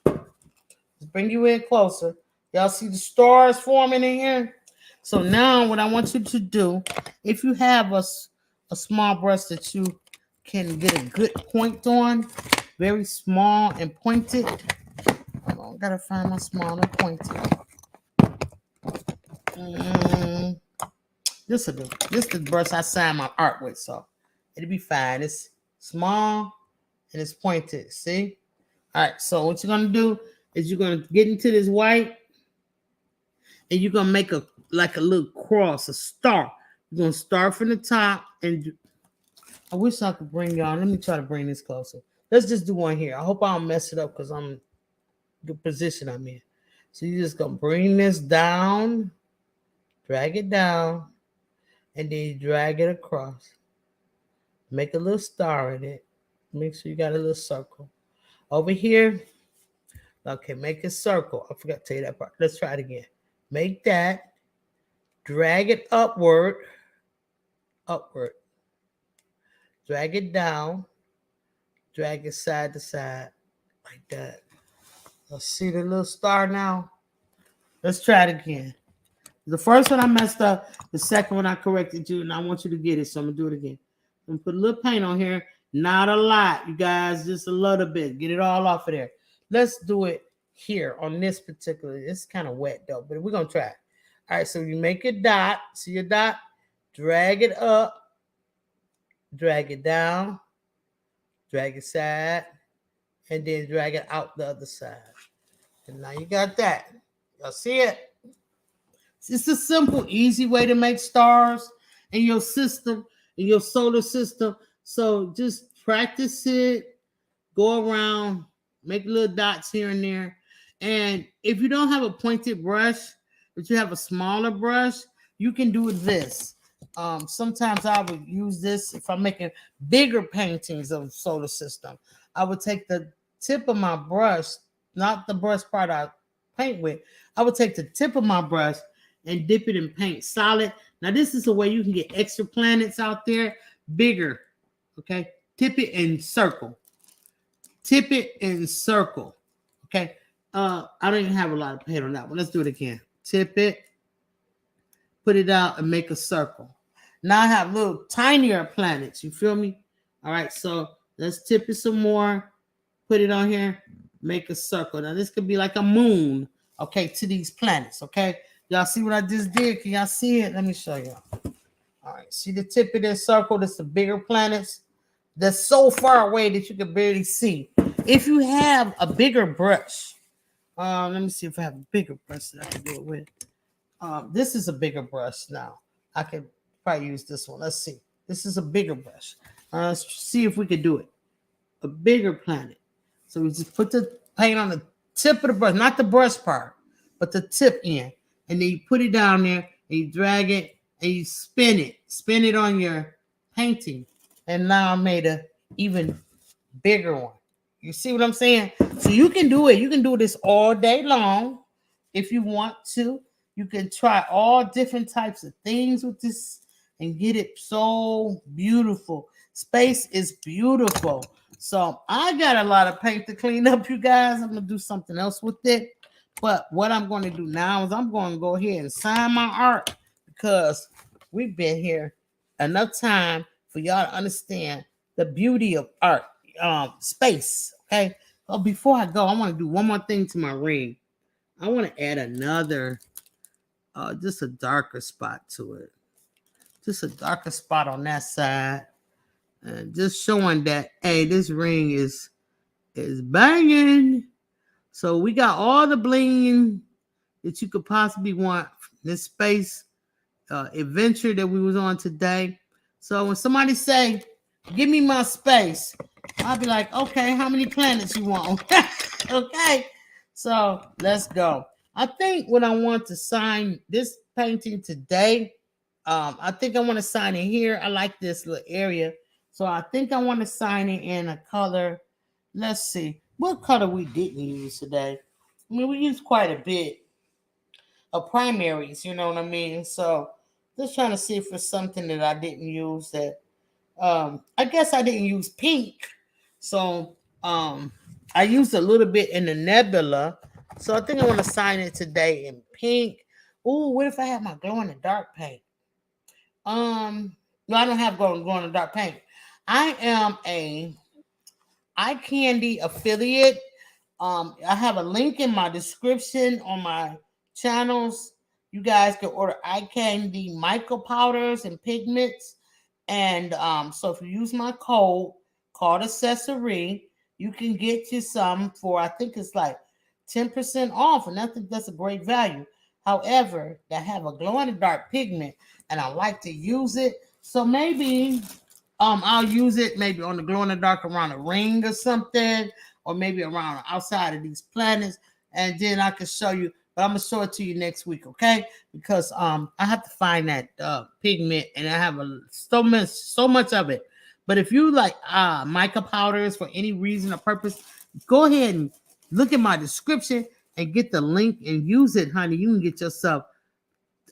let's bring you in closer. Y'all see the stars forming in here? So now what I want you to do, if you have a small brush that you can get a good point on, very small and pointed. Hold on, gotta find my small and pointed. This will do. This is the brush I sign my art with, so it'll be fine. It's small and it's pointed. See? All right. So what you're gonna do is you're gonna get into this white, and you're gonna make a little cross, a star. You're going to start from the top. And I wish I could bring y'all. Let me try to bring this closer. Let's just do one here. I hope I don't mess it up because I'm the position I'm in. So you're just going to bring this down, drag it down, and then you drag it across. Make a little star in it. Make sure you got a little circle. Over here, okay, make a circle. I forgot to tell you that part. Let's try it again. Make that. Drag it upward. Drag it down. Drag it side to side like that. Let's see the little star now. Let's try it again. The first one I messed up. The second one I corrected you, and I want you to get it, so I'm going to do it again. I'm going to put a little paint on here. Not a lot, you guys. Just a little bit. Get it all off of there. Let's do it here on this particular. It's kind of wet, though, but we're going to try it. All right, so you make a dot. See your dot? Drag it up. Drag it down. Drag it side. And then drag it out the other side. And now you got that. Y'all see it? It's a simple, easy way to make stars in your system, in your solar system. So just practice it. Go around. Make little dots here and there. And if you don't have a pointed brush, but you have a smaller brush, you can do this. Sometimes I would use this if I'm making bigger paintings of solar system. I would take the tip of my brush, not the brush part I paint with. I would take the tip of my brush and dip it in paint solid. Now, this is a way you can get extra planets out there, bigger. Okay, tip it and circle. Tip it and circle. Okay. I don't even have a lot of paint on that one. Let's do it again. Tip it, put it out, and make a circle. Now I have little tinier planets. You feel me? All right. So let's tip it some more. Put it on here. Make a circle. Now this could be like a moon. Okay, to these planets. Okay. Y'all see what I just did? Can y'all see it? Let me show y'all. All right. See the tip of this circle? That's the bigger planets. That's so far away that you can barely see. If you have a bigger brush, let me see if I have a bigger brush that I can do it with. This is a bigger brush now. I can probably use this one. Let's see. This is a bigger brush. Let's see if we can do it. A bigger planet. So we just put the paint on the tip of the brush, not the brush part, but the tip end. And then you put it down there and you drag it and you spin it. Spin it on your painting. And now I made a even bigger one. You see what I'm saying? So you can do it. You can do this all day long if you want to. You can try all different types of things with this and get it so beautiful. Space is beautiful. So I got a lot of paint to clean up, you guys. I'm going to do something else with it. But what I'm going to do now is I'm going to go ahead and sign my art because we've been here enough time for y'all to understand the beauty of art, space. Okay. Well, before I go, I want to do one more thing to my ring. I want to add another, just a darker spot to it. Just a darker spot on that side. And just showing that, hey, this ring is banging. So we got all the bling that you could possibly want. This space adventure that we was on today. So when somebody say, give me my space, I'll be like, okay, how many planets you want? Okay. So let's go. I think when I want to sign this painting today, I think I want to sign it here. I like this little area. So I think I want to sign it in a color. Let's see what color we didn't use today. I mean, we used quite a bit of primaries, you know what I mean? So just trying to see if it's something that I didn't use that, I guess I didn't use pink. So I used a little bit in the Nebula. So I think I want to sign it today in pink. Oh, what if I have my glow in the dark paint? No, I don't have glow in the dark paint. I am a eye candy affiliate. I have a link in my description on my channels. You guys can order eye candy micro powders and pigments. And so if you use my code called accessory, you can get you some for, I think it's like 10% off. And I think that's a great value. However, they have a glow in the dark pigment and I like to use it. So maybe I'll use it maybe on the glow in the dark around a ring or something, or maybe around outside of these planets. And then I can show you, but I'm gonna show it to you next week, okay? Because I have to find that pigment, and I have so much of it. But if you like mica powders for any reason or purpose, go ahead and look at my description and get the link and use it, honey. You can get yourself,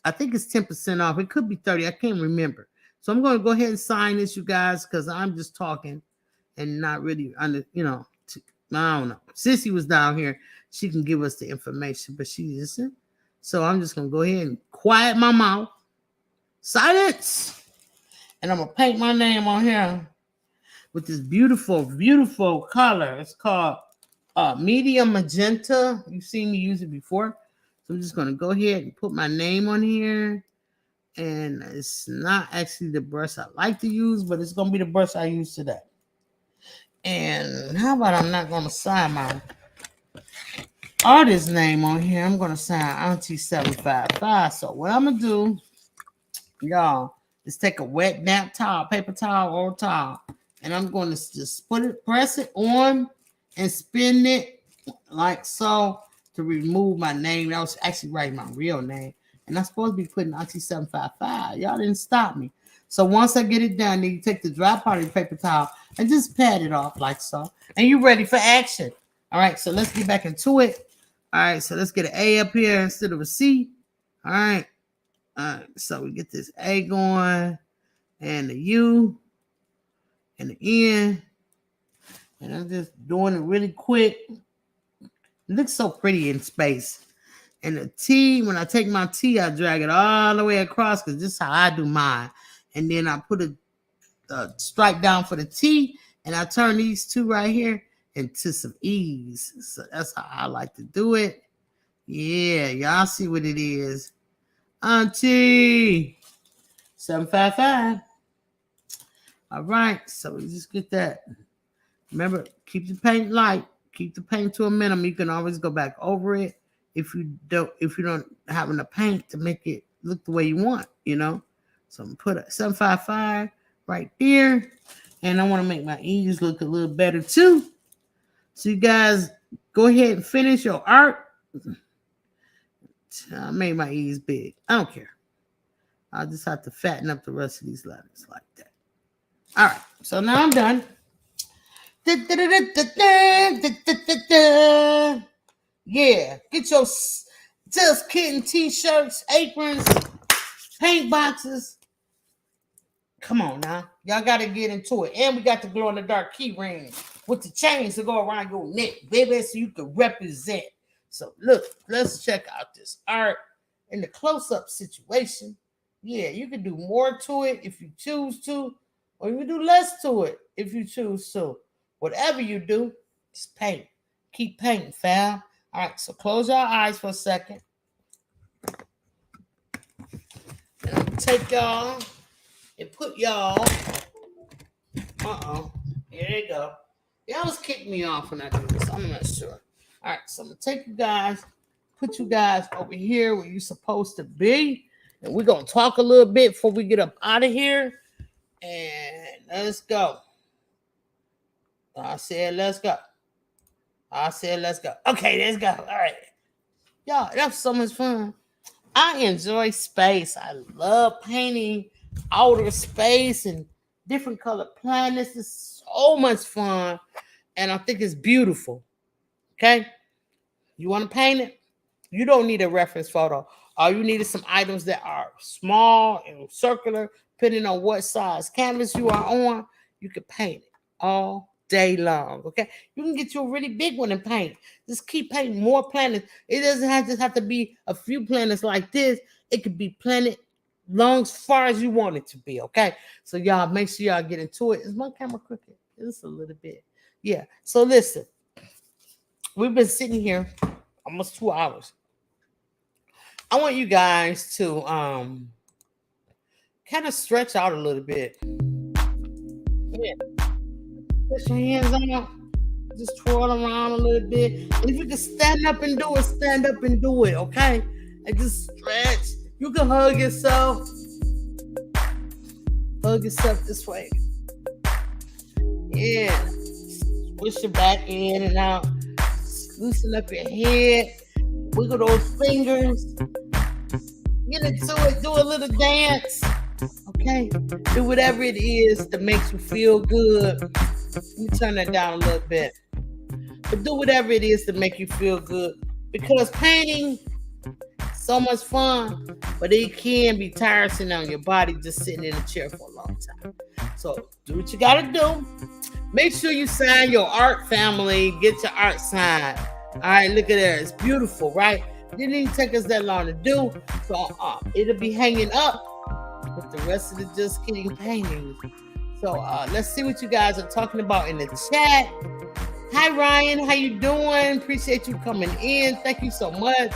I think it's 10% off. It could be 30. I can't remember. So I'm going to go ahead and sign this, you guys, because I'm just talking and not really under, I don't know. Sissy was down here. She can give us the information, but she isn't. So I'm just going to go ahead and quiet my mouth. Silence. And I'm going to paint my name on here with this beautiful, beautiful color. It's called medium magenta. You've seen me use it before. So I'm just going to go ahead and put my name on here. And it's not actually the brush I like to use, but it's going to be the brush I use today. And how about I'm not going to sign my artist name on here. I'm going to sign Auntie 755. So what I'm going to do, y'all, is take a wet nap towel, paper towel or towel, and I'm going to just press it on and spin it like so to remove my name. I was actually writing my real name. And I'm supposed to be putting Auntie 755. Y'all didn't stop me. So once I get it done, then you take the dry party paper towel and just pat it off like so. And you're ready for action. All right, so let's get back into it. All right, so let's get an A up here instead of a C. All right. All right, so we get this A going and the U and the N. And I'm just doing it really quick. It looks so pretty in space. And the T, when I take my T, I drag it all the way across because this is how I do mine. And then I put a stripe down for the T, and I turn these two right here into some E's. So that's how I like to do it. Yeah, y'all see what it is. Auntie 755. All right, so we just get that. Remember, keep the paint light. Keep the paint to a minimum. You can always go back over it if you don't have enough paint to make it look the way you want, you know. So I'm gonna put a 755 right there, and I want to make my E's look a little better too. So you guys go ahead and finish your art. I made my E's big. I don't care. I'll just have to fatten up the rest of these letters like that. All right, so now I'm done. Yeah, get your Just Kitten t-shirts, aprons, paint boxes. Come on now. Y'all got to get into it. And we got the glow-in-the-dark key ring with the chains to go around your neck, baby, so you can represent. So look, let's check out this art in the close-up situation. Yeah, you can do more to it if you choose to, or you can do less to it if you choose to. Whatever you do, just paint. Keep painting, fam. All right, so close your eyes for a second. And I'm gonna take y'all and put y'all. Here you go. Y'all was kicking me off when I do this. I'm not sure. All right, so I'm gonna take you guys, put you guys over here where you're supposed to be. And we're gonna talk a little bit before we get up out of here. And let's go. I said, let's go. I said, let's go. Okay, let's go. All right. Y'all, that was so much fun. I enjoy space. I love painting outer space and different colored planets. It's so much fun. And I think it's beautiful. Okay? You want to paint it? You don't need a reference photo. All you need is some items that are small and circular, depending on what size canvas you are on. You can paint it all day long. Okay, you can get you a really big one and paint. Just keep painting more planets. It doesn't have to be a few planets like this. It could be planet long as far as you want it to be. Okay, so y'all make sure y'all get into it. Is my camera crooked? Just a little bit. Yeah. So listen, we've been sitting here almost 2 hours. I want you guys to kind of stretch out a little bit. Yeah. Put your hands on, just twirl around a little bit. And if you can stand up and do it, stand up and do it, okay? And just stretch. You can hug yourself. Hug yourself this way. Yeah. Push your back in and out. Loosen up your head. Wiggle those fingers. Get into it. Do a little dance. Okay? Do whatever it is that makes you feel good. Let me turn that down a little bit. But do whatever it is to make you feel good. Because painting is so much fun, but it can be tiresome on your body just sitting in a chair for a long time. So do what you gotta do. Make sure you sign your art family. Get your art signed. All right, look at that. It's beautiful, right? It didn't even take us that long to do. So it'll be hanging up with the rest of the Just Kidding paintings. So let's see what you guys are talking about in the chat. Hi, Ryan. How you doing? Appreciate you coming in. Thank you so much.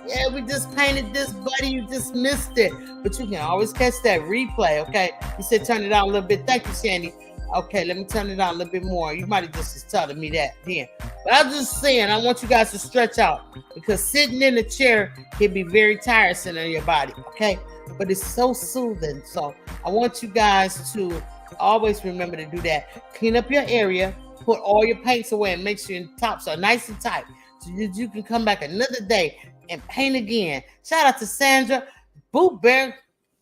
Yeah, we just painted this, buddy. You just missed it. But you can always catch that replay, okay? You said turn it down a little bit. Thank you, Sandy. Okay, let me turn it down a little bit more. You might have just telling me that then. But I'm just saying, I want you guys to stretch out because sitting in a chair can be very tiresome on your body, okay? But it's so soothing. So I want you guys to always remember to do that. Clean up your area, put all your paints away, and make sure your tops are nice and tight so that you can come back another day and paint again. Shout out to Sandra, Boot Bear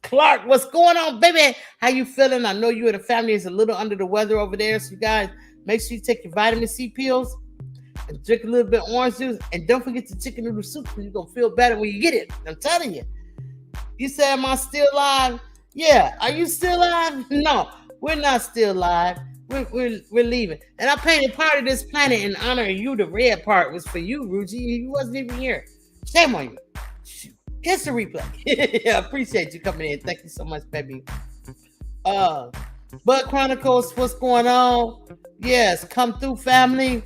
Clark, what's going on, baby? How you feeling? I know you and the family is a little under the weather over there, so you guys make sure you take your vitamin C pills and drink a little bit of orange juice, and don't forget the chicken noodle soup because you're gonna feel better when you get it. I'm telling you. You said, am I still live? Yeah. Are you still live? No, we're not still live. We're leaving. And I painted part of this planet in honor of you. The red part was for you, Ruji. You wasn't even here. Shame on you. Catch the replay. Yeah, I appreciate you coming in. Thank you so much, baby. Bud Chronicles, what's going on? Yes, come through, family.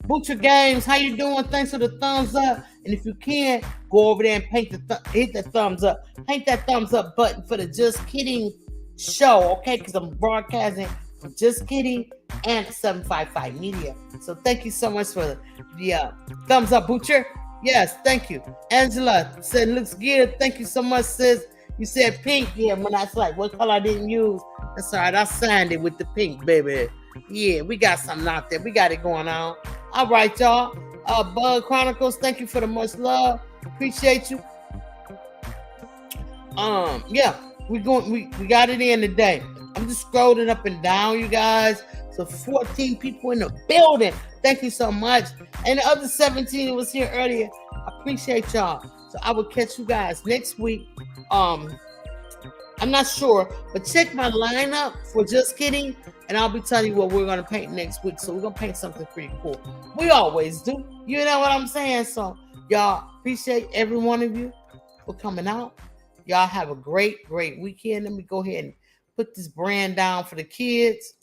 Butcher Games, how you doing? Thanks for the thumbs up. And if you can, go over there and paint hit the thumbs up. Paint that thumbs up button for the Just Kidding show, okay? Because I'm broadcasting for Just Kidding and 755 Media. So thank you so much for the thumbs up, Butcher. Yes, thank you. Angela said, looks good. Thank you so much, sis. You said pink. Yeah, when I was like, what color I didn't use? That's all right. I signed it with the pink, baby. Yeah, we got something out there. We got it going on. All right, y'all. Bug Chronicles, thank you for the much love. Appreciate you. Yeah, we got it in today. I'm just scrolling up and down, you guys. So 14 people in the building. Thank you so much. And the other 17 that was here earlier, I appreciate y'all. So I will catch you guys next week. I'm not sure, but check my lineup for Just Kidding, and I'll be telling you what we're going to paint next week. So we're going to paint something pretty cool. We always do. You know what I'm saying? So y'all, appreciate every one of you for coming out. Y'all have a great, great weekend. Let me go ahead and put this brand down for the kids.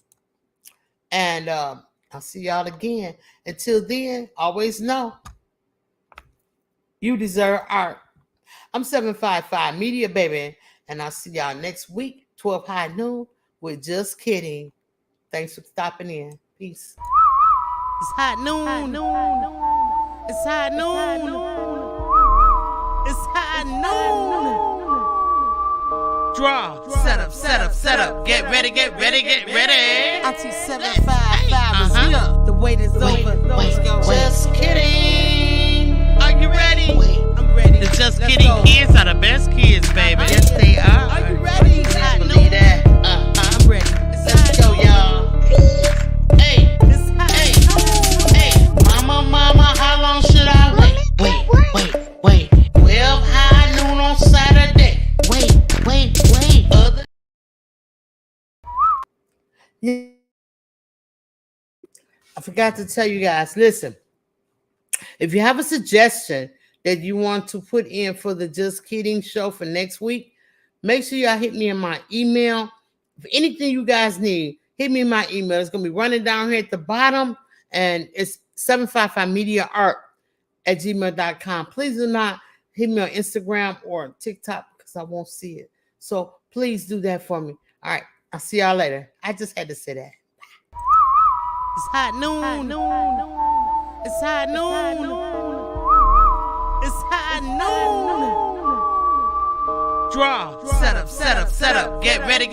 And I'll see y'all again. Until then, always know you deserve art. I'm 755 Media, baby. And I'll see y'all next week, 12 high noon, with Just Kidding. Thanks for stopping in. Peace. It's hot noon. It's hot noon. It's hot noon. Draw. Set up. Get ready. Arty 755 is here. The wait is over. Let's go. Just Kidding. Are you ready? I'm ready. The Just Kidding kids are the best kids, baby. Yes, they are. Are you ready? I believe that. I'm ready. Let's go, y'all. Hey, mama, how long should I wait? Wait. 12 high noon on Saturday. Wait. I forgot to tell you guys, listen, if you have a suggestion that you want to put in for the Just Kidding show for next week, make sure y'all hit me in my email. If anything you guys need, hit me in my email. It's going to be running down here at the bottom, and it's 755mediaart@gmail.com. Please do not hit me on Instagram or TikTok because I won't see it. So please do that for me. All right. I'll see y'all later. I just had to say that. It's hot noon. It's hot noon. It's hot noon. Draw. Set up. Get ready.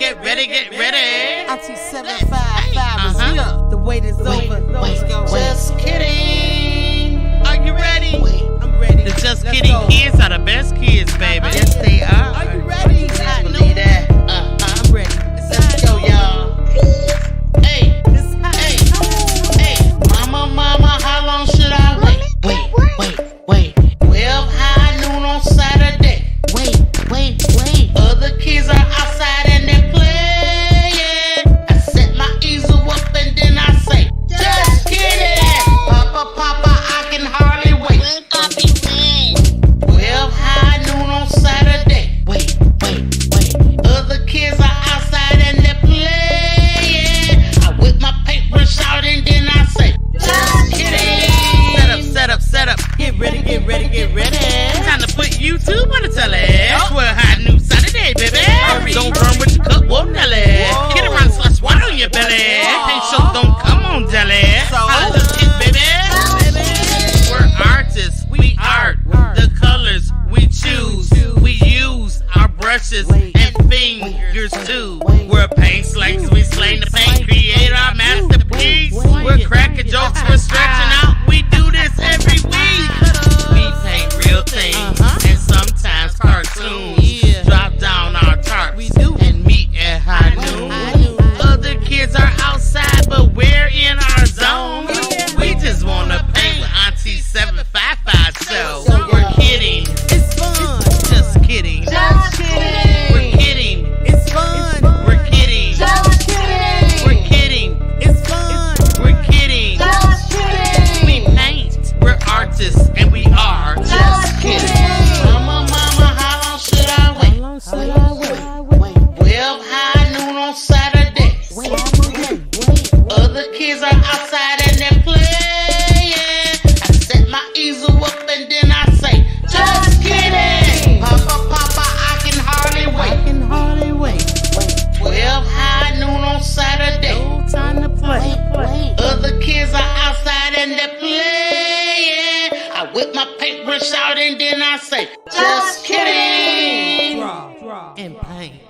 Arty 755 is here. The wait is over. Let's go. Just Kidding. Are you ready? I'm ready. The Just Kidding kids are the best kids, baby. Yes, they are. Are you ready? I believe that. I'm ready. Let's go, y'all. Hey, mama, how long should I wait? Wait. 12 high noon on Saturday. Wait. Other kids are outside and they're playing. I set my easel up and then I say, Just Kidding. Papa, I can hardly wait. 12 high noon on Saturday. Wait. Other kids are outside and they're playing. I whip my paintbrush out and then I say, Just Kidding. Set up. Get ready. Time to put YouTube on the telly. Swear hot new Saturday, baby. Don't run with your cup, whoa, Nelly. Get around, slash water on your belly. Paint show, don't come on, jelly. I just it, baby. We're artists, we art. The colors we choose. We use our brushes and fingers too. We're paint slangs, we slang the paint, create our masterpiece. We're cracking jokes, we're stretching out. We do this every week. We paint real things and sometimes cartoons. Drop down our tarp and they're playing. I whip my paintbrush out and then I say, just kidding. Draw, and paint.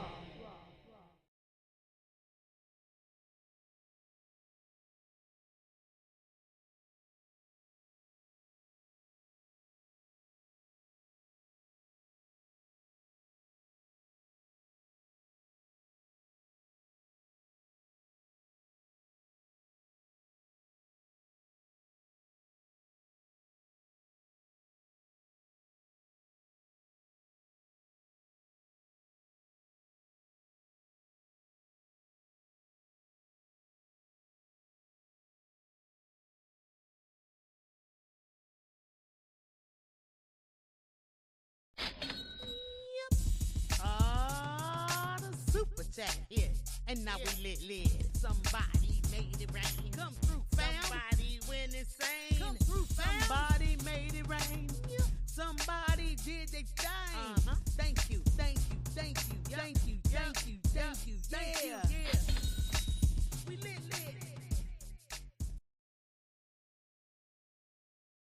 The super chat hit, and now we lit. Somebody made it right. Come through, fam. Somebody